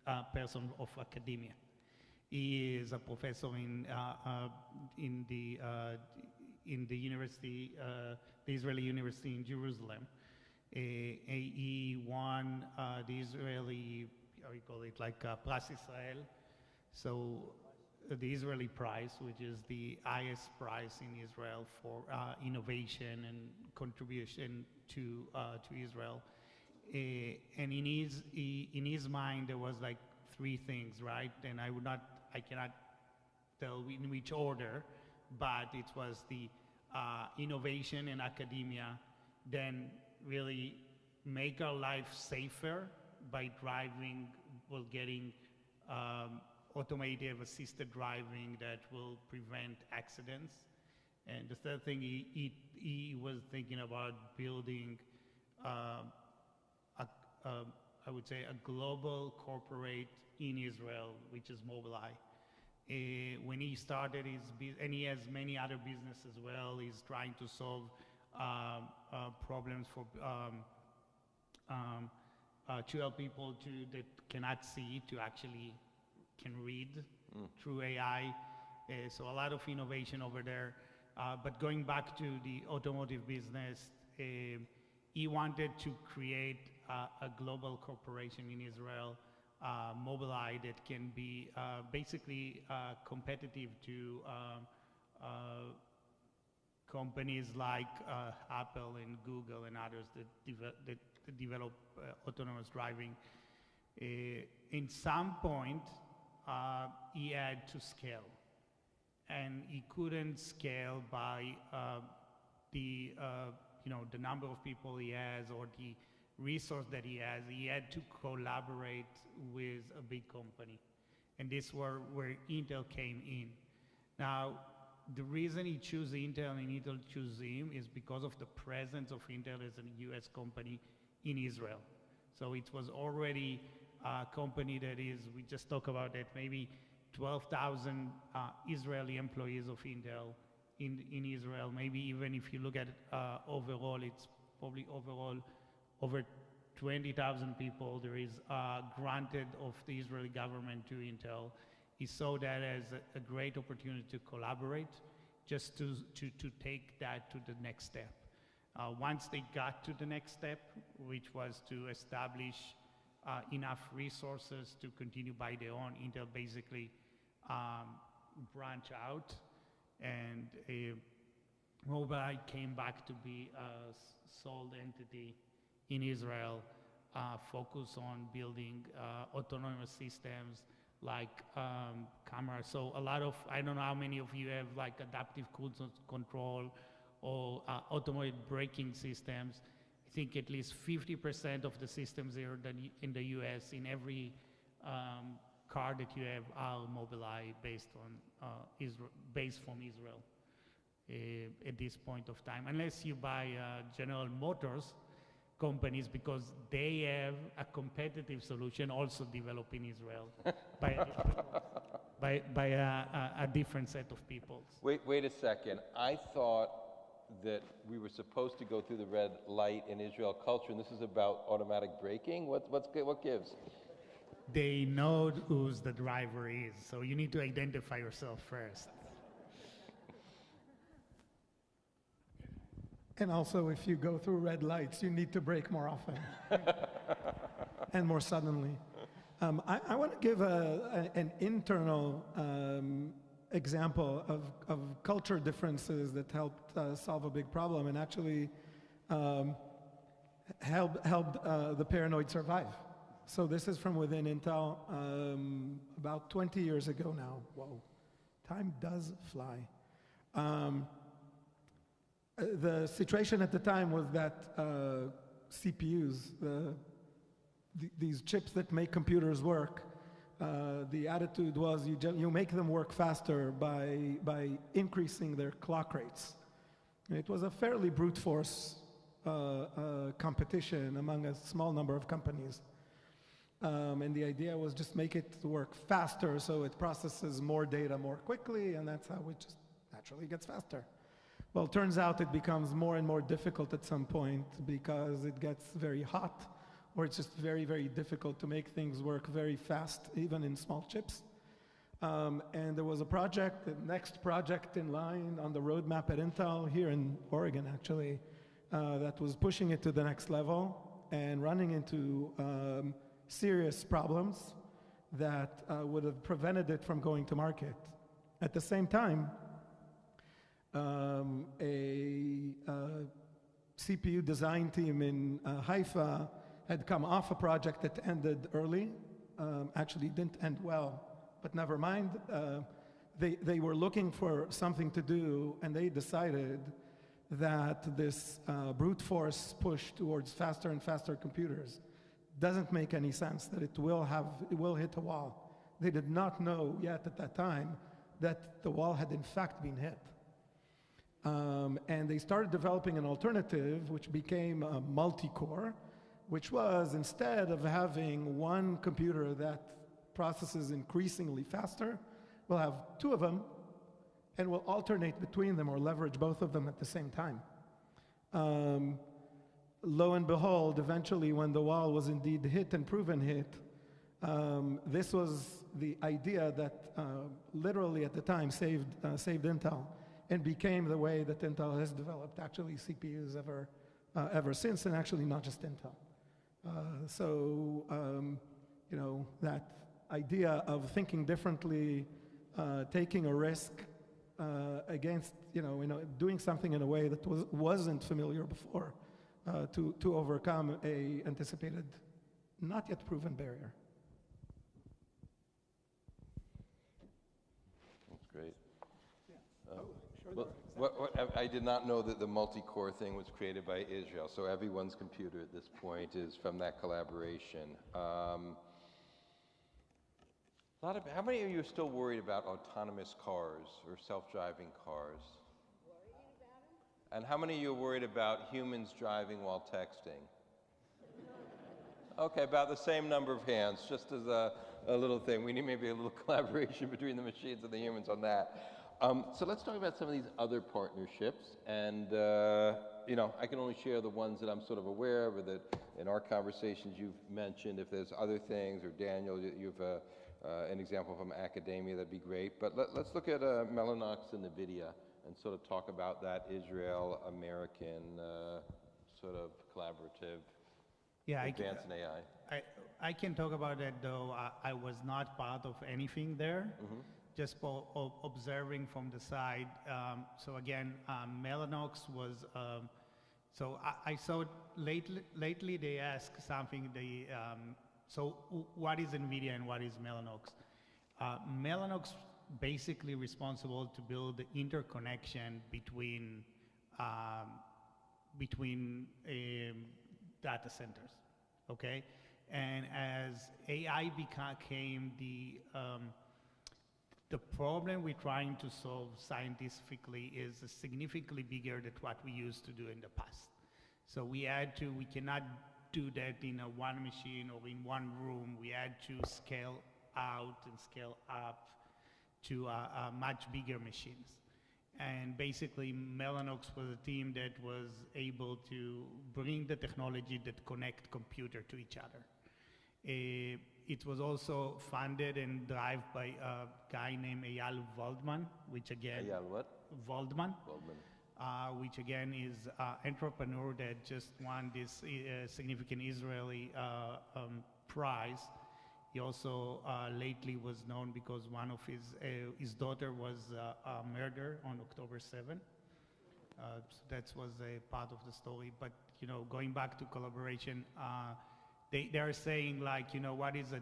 a person of academia. He is a professor in the university, the Israeli University in Jerusalem. He won the Israeli, how you call it, like Pras Israel. So the Israeli prize, which is the highest prize in Israel for innovation and contribution to Israel. And in his mind, there was like three things, right? And I cannot tell in which order, but it was the innovation in academia, then really make our life safer by driving, getting automated assisted driving that will prevent accidents. And the third thing, he was thinking about building, I would say, a global corporate in Israel, which is Mobileye. When he started his business, and he has many other businesses as well, he's trying to solve problems for to help people that cannot see to actually can read through AI. So a lot of innovation over there. But going back to the automotive business, he wanted to create a global corporation in Israel, Mobileye, that can be basically competitive to companies like Apple and Google and others that develop autonomous driving. In some point, he had to scale, and he couldn't scale by the number of people he has or the resource that he has. He had to collaborate with a big company, and this where Intel came in. Now, the reason he chose Intel and Intel chose him is because of the presence of Intel as a U.S. company in Israel. So it was already a company that is, we just talked about that, maybe 12,000 Israeli employees of Intel in Israel. Maybe even if you look at overall, it's probably overall over 20,000 people there is granted of the Israeli government to Intel. He saw that as a great opportunity to collaborate, just to take that to the next step. Once they got to the next step, which was to establish enough resources to continue by their own, Intel basically branch out, and Mobileye came back to be a sole entity in Israel, focus on building autonomous systems like cameras. So a lot of, I don't know how many of you have like adaptive cruise control or automated braking systems. I think at least 50% of the systems here in the US, in every car that you have, are Mobileye based on based from Israel at this point of time, unless you buy General Motors companies, because they have a competitive solution also developed in Israel by a different set of people. Wait a second. I thought that we were supposed to go through the red light in Israel culture, and this is about automatic braking. What gives? They know who the driver is, so you need to identify yourself first. And also, if you go through red lights, you need to brake more often and more suddenly. I want to give an internal example of culture differences that helped solve a big problem and actually helped the Paranoid survive. So this is from within Intel about 20 years ago now. Whoa, time does fly. The situation at the time was that CPUs, these chips that make computers work, the attitude was you make them work faster by increasing their clock rates. And it was a fairly brute force competition among a small number of companies. And the idea was just make it work faster so it processes more data more quickly, and that's how it just naturally gets faster. Well, it turns out it becomes more and more difficult at some point because it gets very hot, or it's just very, very difficult to make things work very fast, even in small chips. And there was a project, the next project in line on the roadmap at Intel, here in Oregon actually, that was pushing it to the next level and running into serious problems that would have prevented it from going to market. At the same time, a CPU design team in Haifa had come off a project that ended early, actually didn't end well, but never mind. They were looking for something to do, and they decided that this brute force push towards faster and faster computers doesn't make any sense, that it will hit a wall. They did not know yet at that time that the wall had in fact been hit. And they started developing an alternative, which became a multi-core, which was, instead of having one computer that processes increasingly faster, we'll have two of them, and we'll alternate between them or leverage both of them at the same time. Lo and behold, eventually when the wall was indeed hit and proven hit, this was the idea that literally at the time saved Intel and became the way that Intel has developed actually CPUs ever since, and actually not just Intel. You know, that idea of thinking differently, taking a risk against, doing something in a way that wasn't familiar before, to overcome a anticipated, not yet proven barrier. That's great. I did not know that the multi-core thing was created by Israel, so everyone's computer at this point is from that collaboration. How many of you are still worried about autonomous cars or self-driving cars? Worried about them? And how many of you are worried about humans driving while texting? Okay, about the same number of hands, just as a little thing. We need maybe a little collaboration between the machines and the humans on that. So let's talk about some of these other partnerships, and I can only share the ones that I'm sort of aware of, or that in our conversations you've mentioned. If there's other things, or Daniel, you've an example from academia, that'd be great. But let's look at Mellanox and NVIDIA and sort of talk about that Israel-American sort of collaborative advance in AI. I can talk about that, though I was not part of anything there. Mm-hmm. Just observing from the side. So again, Mellanox was, I saw lately they asked something, so what is NVIDIA and what is Mellanox? Mellanox basically responsible to build the interconnection between between data centers, okay? And as AI became the problem we're trying to solve scientifically is significantly bigger than what we used to do in the past. So we cannot do that in a one machine or in one room. We had to scale out and scale up to much bigger machines. And basically, Mellanox was a team that was able to bring the technology that connect computer to each other. It was also funded and driven by a guy named Eyal Waldman, which again... Eyal what? Waldman. Waldman. Which again is an entrepreneur that just won this significant Israeli prize. He also lately was known because one of his daughter was murdered on October 7. So that was a part of the story. But going back to collaboration, they are saying like, what is a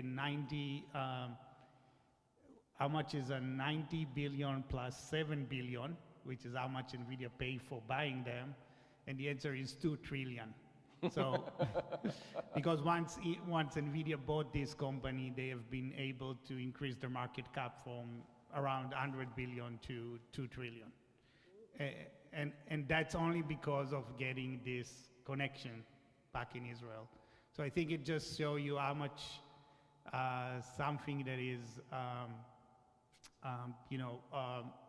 90? How much is a 90 billion plus 7 billion, which is how much NVIDIA paid for buying them? And the answer is 2 trillion. So, because once NVIDIA bought this company, they have been able to increase their market cap from around 100 billion to 2 trillion. And that's only because of getting this connection back in Israel. So I think it just shows you how much something that is,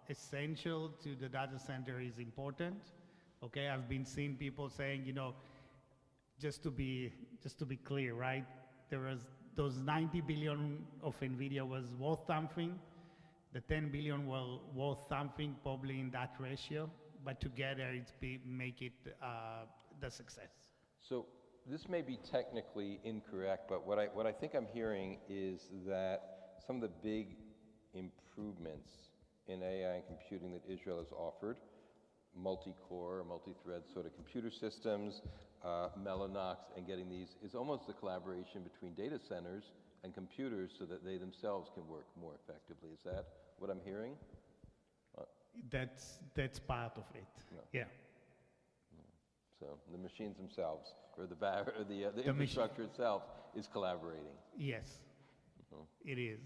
essential to the data center is important. Okay, I've been seeing people saying, just to be clear, right? There was those 90 billion of NVIDIA was worth something. The 10 billion were worth something, probably in that ratio. But together, make it the success. So this may be technically incorrect, but what I think I'm hearing is that some of the big improvements in AI and computing that Israel has offered, multi-core, multi-thread sort of computer systems, Mellanox, and getting these is almost a collaboration between data centers and computers so that they themselves can work more effectively. Is that what I'm hearing? That's part of it. No. Yeah. So the machines themselves, or the infrastructure itself, is collaborating. Yes, it is.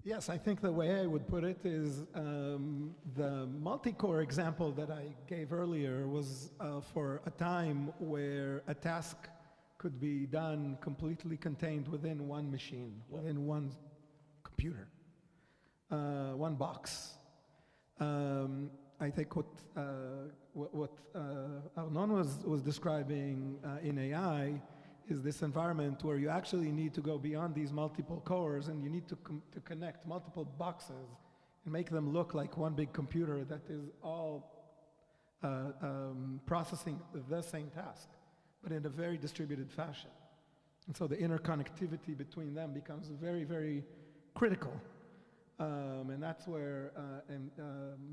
Yes, I think the way I would put it is the multi-core example that I gave earlier was for a time where a task could be done completely contained within one machine, within one computer, one box. I think what Arnon was describing in AI is this environment where you actually need to go beyond these multiple cores and you need to connect multiple boxes and make them look like one big computer that is all processing the same task, but in a very distributed fashion. And so the interconnectivity between them becomes very, very critical. And that's where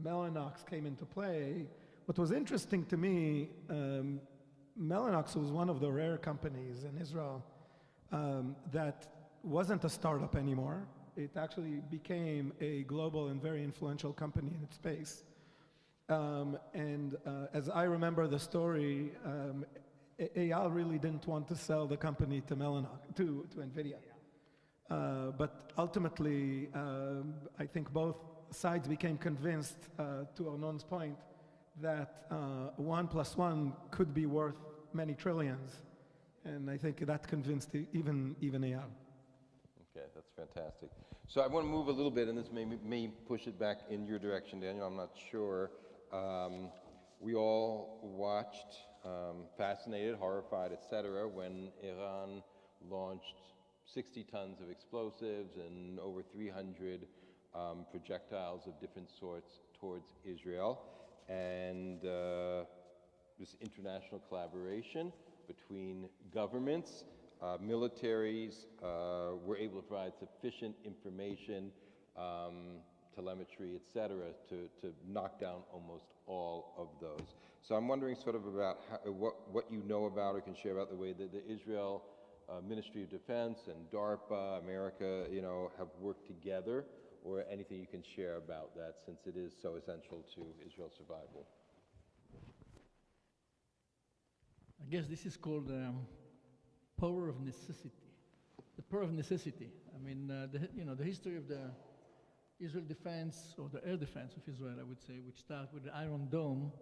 Mellanox came into play. What was interesting to me, Mellanox was one of the rare companies in Israel that wasn't a startup anymore. It actually became a global and very influential company in its space. As I remember the story, Eyal really didn't want to sell the company to Mellanox, to NVIDIA. But ultimately, I think both sides became convinced, to Arnon's point, that 1 + 1 could be worth many trillions. And I think that convinced even Eyal. Okay, that's fantastic. So I want to move a little bit, and this may push it back in your direction, Daniel, I'm not sure. We all watched, fascinated, horrified, etc., when Iran launched 60 tons of explosives and over 300 projectiles of different sorts towards Israel. And this international collaboration between governments, militaries were able to provide sufficient information, telemetry, et cetera, to knock down almost all of those. So I'm wondering sort of about what you know about or can share about the way that the Israel Ministry of Defense and DARPA, America, have worked together or anything you can share about that, since it is so essential to Israel's survival. I guess this is called power of necessity. The power of necessity. I mean, the history of the Israel defense, or the air defense of Israel, I would say, which starts with the Iron Dome,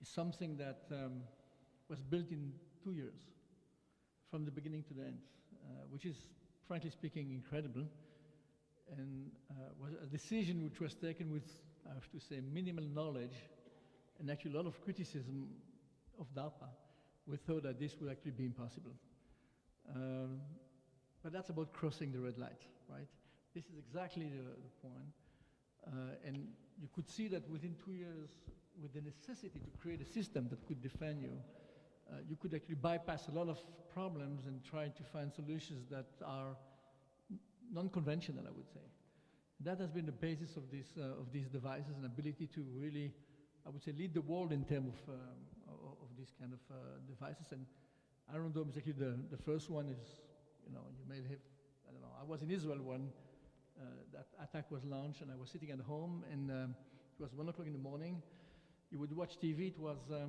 is something that was built in 2 years, from the beginning to the end, which is, frankly speaking, incredible, and was a decision which was taken with, I have to say, minimal knowledge, and actually a lot of criticism of DARPA. We thought that this would actually be impossible. But that's about crossing the red light, right? This is exactly the point. And you could see that within 2 years, with the necessity to create a system that could defend you, you could actually bypass a lot of problems and try to find solutions that are non-conventional, I would say. That has been the basis of these devices, and ability to really, I would say, lead the world in terms of these kind of devices. And Iron Dome is actually the first one. Is, you may have, I don't know, I was in Israel when that attack was launched, and I was sitting at home, and it was 1 o'clock in the morning. You would watch TV. It was, I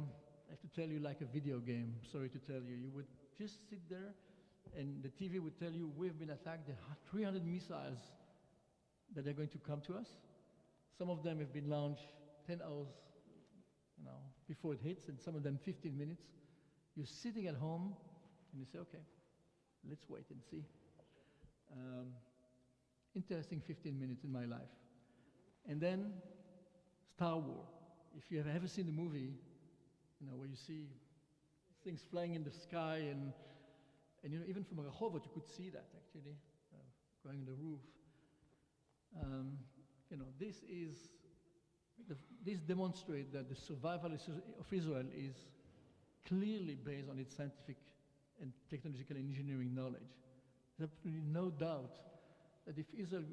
have to tell you, like a video game. Sorry to tell you. You would just sit there, and the TV would tell you, we've been attacked. There are 300 missiles that are going to come to us. Some of them have been launched 10 hours, before it hits, and some of them 15 minutes. You're sitting at home, and you say, okay, let's wait and see. Interesting 15 minutes in my life. And then Star Wars. If you have ever seen the movie, where you see things flying in the sky, and even from a Rehovot, you could see that actually, going on the roof. This demonstrates that the survival of Israel is clearly based on its scientific and technological engineering knowledge. There's absolutely no doubt that if Israel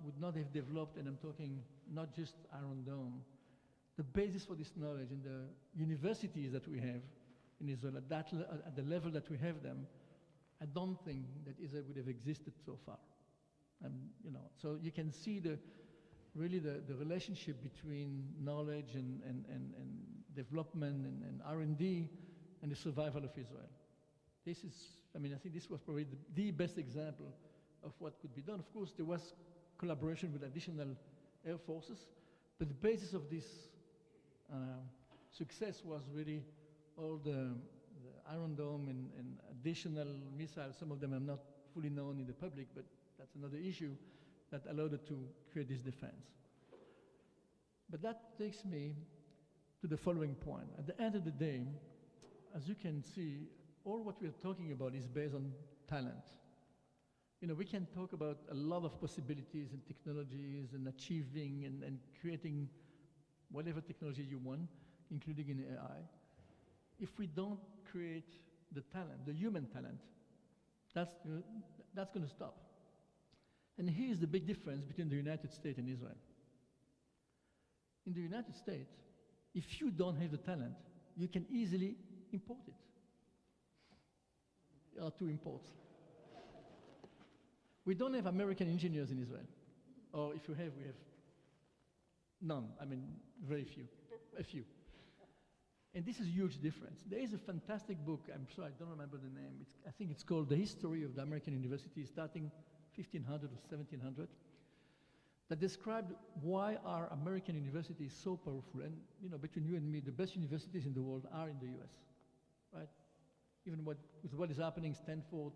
would not have developed, and I'm talking not just Iron Dome, the basis for this knowledge and the universities that we have in Israel at the level that we have them, I don't think that Israel would have existed so far. So you can see the relationship between knowledge and development and R&D and the survival of Israel. This is, I think this was probably the best example of what could be done. Of course, there was collaboration with additional air forces, but the basis of this success was really all the Iron Dome and additional missiles. Some of them are not fully known in the public, but that's another issue that allowed it to create this defense. But that takes me to the following point. At the end of the day, as you can see, all what we're talking about is based on talent. We can talk about a lot of possibilities and technologies and achieving and creating whatever technology you want, including in AI. If we don't create the talent, the human talent, that's going to stop. And here's the big difference between the United States and Israel. In the United States, if you don't have the talent, you can easily import it. There are 2 imports. We don't have American engineers in Israel. Or if you have, we have none. Very few, a few. And this is a huge difference. There is a fantastic book, I'm sorry, I don't remember the name. I think it's called The History of the American University, starting 1500 or 1700, that described why our American university is so powerful. And, between you and me, the best universities in the world are in the US, right? Even with what is happening, Stanford,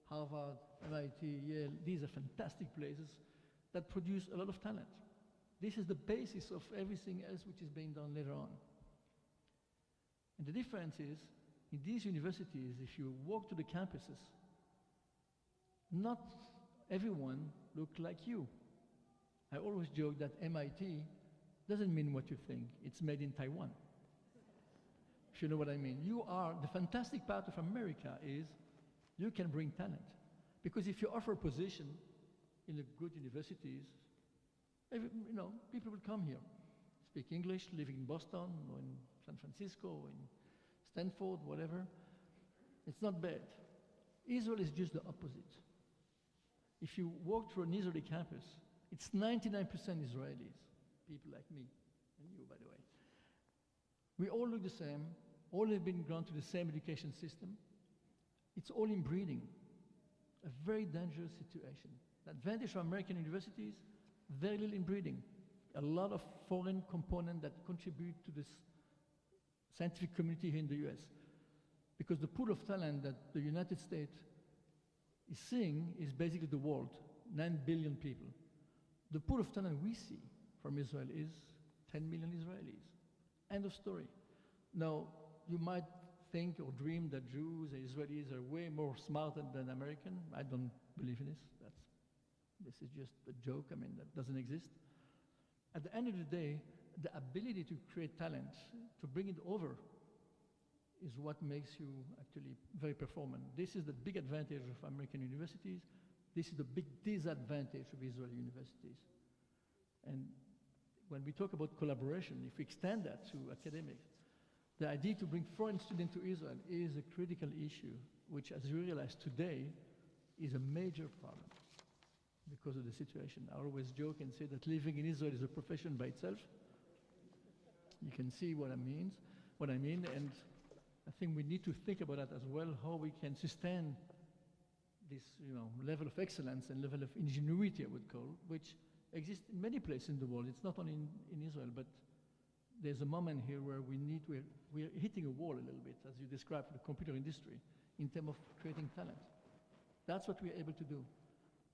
Harvard, MIT, Yale, these are fantastic places that produce a lot of talent. This is the basis of everything else which is being done later on. And the difference is, in these universities, if you walk to the campuses, not everyone look like you. I always joke that MIT doesn't mean what you think. It's made in Taiwan. If you know what I mean. The fantastic part of America is you can bring talent. Because if you offer a position in the good universities, people will come here, speak English, live in Boston or in San Francisco or in Stanford, whatever. It's not bad. Israel is just the opposite. If you walk through an Israeli campus, it's 99% Israelis, people like me and you, by the way. We all look the same, all have been gone to the same education system. It's all inbreeding, a very dangerous situation. The advantage of American universities, very little inbreeding. A lot of foreign components that contribute to this scientific community here in the US. Because the pool of talent that the United States is seeing is basically the world, 9 billion people. The pool of talent we see from Israel is 10 million Israelis. End of story. Now, you might think or dream that Jews and Israelis are way more smarter than American. I don't believe in this. This is just a joke. I mean, that doesn't exist. At the end of the day, the ability to create talent, to bring it over, is what makes you actually very performant. This is the big advantage of American universities. This is the big disadvantage of Israeli universities. And when we talk about collaboration, if we extend that to academics, the idea to bring foreign students to Israel is a critical issue, which, as you realize today, is a major problem because of the situation. I always joke and say that living in Israel is a profession by itself. You can see what I mean, and I think we need to think about that as well, how we can sustain this level of excellence and level of ingenuity, I would call, which exists in many places in the world. It's not only in Israel, but there's a moment here where we're hitting a wall a little bit, as you described, for the computer industry, in terms of creating talent. That's what we're able to do.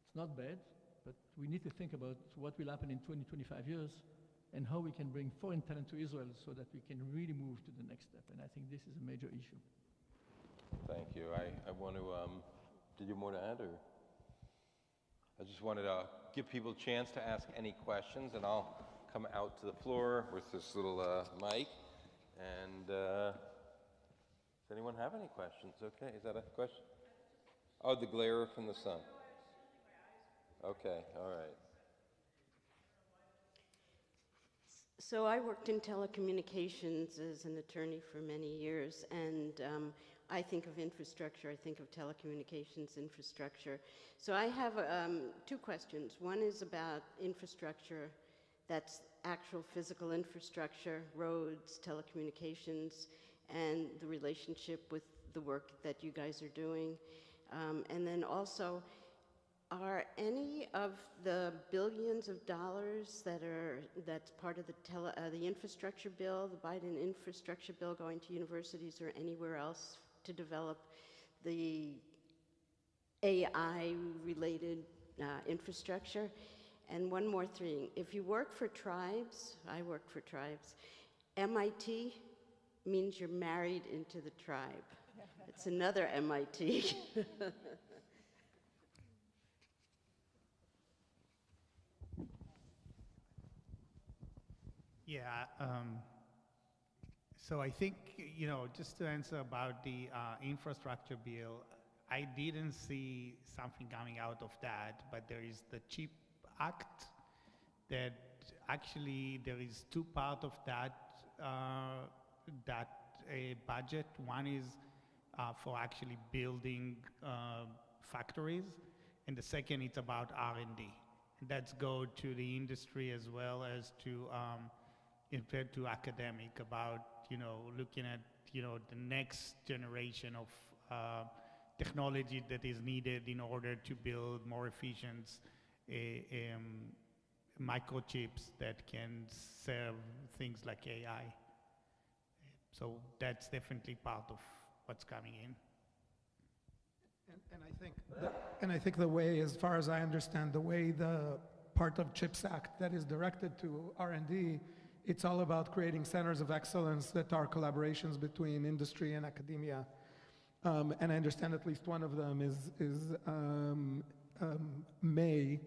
It's not bad, but we need to think about what will happen in 20, 25 years and how we can bring foreign talent to Israel so that we can really move to the next step. And I think this is a major issue. Thank you. I want to, did you have more to add, or? I just wanted to give people a chance to ask any questions, and I'll come out to the floor with this little mic. And does anyone have any questions? Okay, is that a question? Oh, the glare from the sun. Okay, all right. So I worked in telecommunications as an attorney for many years, and I think of infrastructure, I think of telecommunications infrastructure. So I have two questions. One is about infrastructure, that's actual physical infrastructure, roads, telecommunications, and the relationship with the work that you guys are doing. And then also, are any of the billions of dollars that's part of the infrastructure bill, the Biden infrastructure bill, going to universities or anywhere else to develop the AI-related infrastructure? And one more thing, if you work for tribes, I work for tribes, MIT means you're married into the tribe. It's another MIT. Yeah, so I think, just to answer about the infrastructure bill, I didn't see something coming out of that, but there is the CHIP Act that actually there is two parts of that, budget. One is for actually building factories, and the second is about R&D. And that's go to the industry as well as to academic, about looking at the next generation of technology that is needed in order to build more efficient microchips that can serve things like AI. So that's definitely part of what's coming in. And I think the way, as far as I understand, the way the part of CHIPS Act that is directed to R&D, it's all about creating centers of excellence that are collaborations between industry and academia. And I understand at least one of them may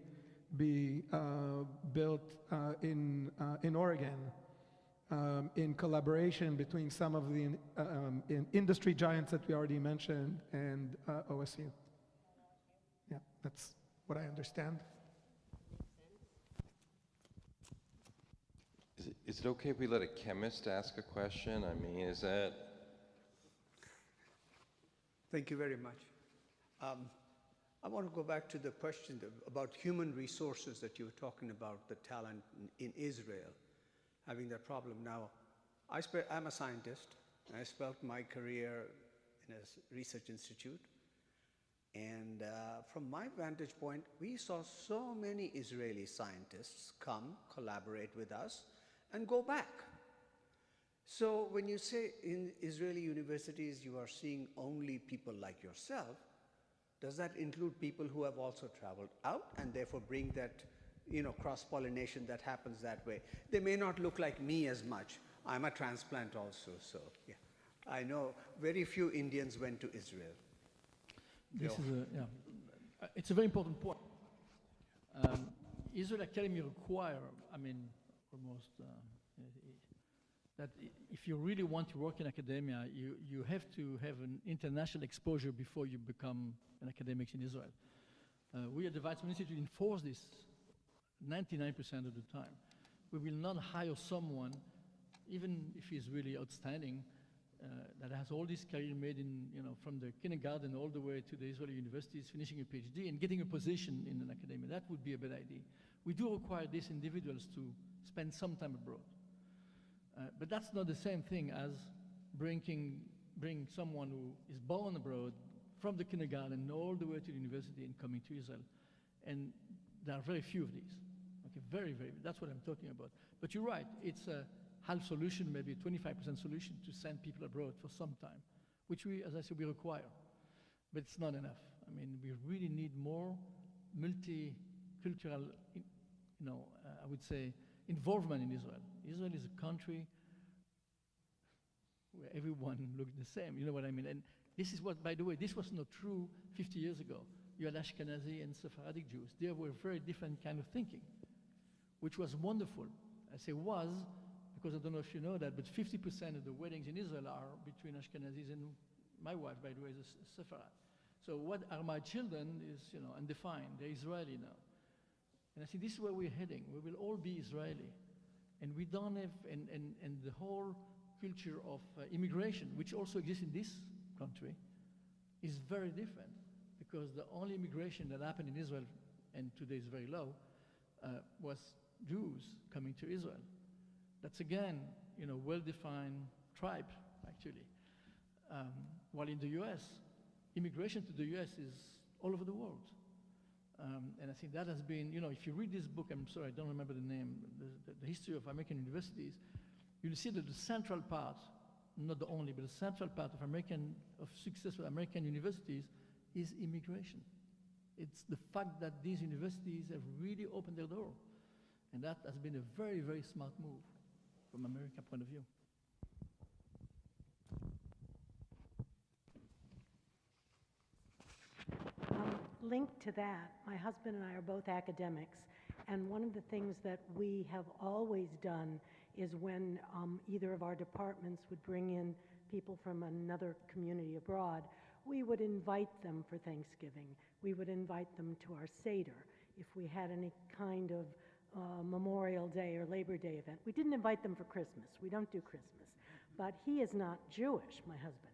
be built in Oregon, in collaboration between some of the industry giants that we already mentioned and OSU. Yeah, that's what I understand. Is it okay if we let a chemist ask a question? I mean, is that? Thank you very much. I want to go back to the question about human resources that you were talking about, the talent in Israel, having that problem. Now, I'm a scientist. I spent my career in a research institute. And from my vantage point, we saw so many Israeli scientists come, collaborate with us, and go back. So when you say in Israeli universities you are seeing only people like yourself, does that include people who have also traveled out and therefore bring that, cross-pollination that happens that way? They may not look like me as much. I'm a transplant also, so yeah. I know very few Indians went to Israel. It's a very important point. Israel Academy require, almost that if you really want to work in academia, you have to have an international exposure before you become an academic in Israel. We at the Weizmann Institute enforce this 99% of the time. We will not hire someone, even if he's really outstanding, that has all this career made in, from the kindergarten all the way to the Israeli universities, finishing a PhD and getting a position in an academia. That would be a bad idea. We do require these individuals to spend some time abroad. But that's not the same thing as bring someone who is born abroad from the kindergarten all the way to the university and coming to Israel. And there are very few of these. Okay, very, very, that's what I'm talking about. But you're right, it's a half solution, maybe a 25% solution to send people abroad for some time, which we, as I said, we require. But it's not enough. We really need more multicultural, I would say, involvement in Israel. Israel is a country where everyone looks the same, you know what I mean? And this is what, by the way, this was not true 50 years ago. You had Ashkenazi and Sephardic Jews. They were very different kind of thinking, which was wonderful. I say was, because I don't know if you know that, but 50% of the weddings in Israel are between Ashkenazis, and my wife, by the way, is a Sepharad. So what are my children is, undefined. They're Israeli now. And I think this is where we're heading. We will all be Israeli. And we don't have, and the whole culture of immigration, which also exists in this country, is very different, because the only immigration that happened in Israel, and today is very low, was Jews coming to Israel. That's again, well-defined tribe, actually. While in the US, immigration to the US is all over the world. And I think that has been, if you read this book, I'm sorry, I don't remember the name, the history of American universities, you'll see that the central part, not the only, but the central part of successful American universities is immigration. It's the fact that these universities have really opened their door. And that has been a very, very smart move from American point of view. Linked to that, my husband and I are both academics, and one of the things that we have always done is when either of our departments would bring in people from another community abroad, we would invite them for Thanksgiving. We would invite them to our Seder. If we had any kind of Memorial Day or Labor Day event. We didn't invite them for Christmas. We don't do Christmas. But he is not Jewish, my husband.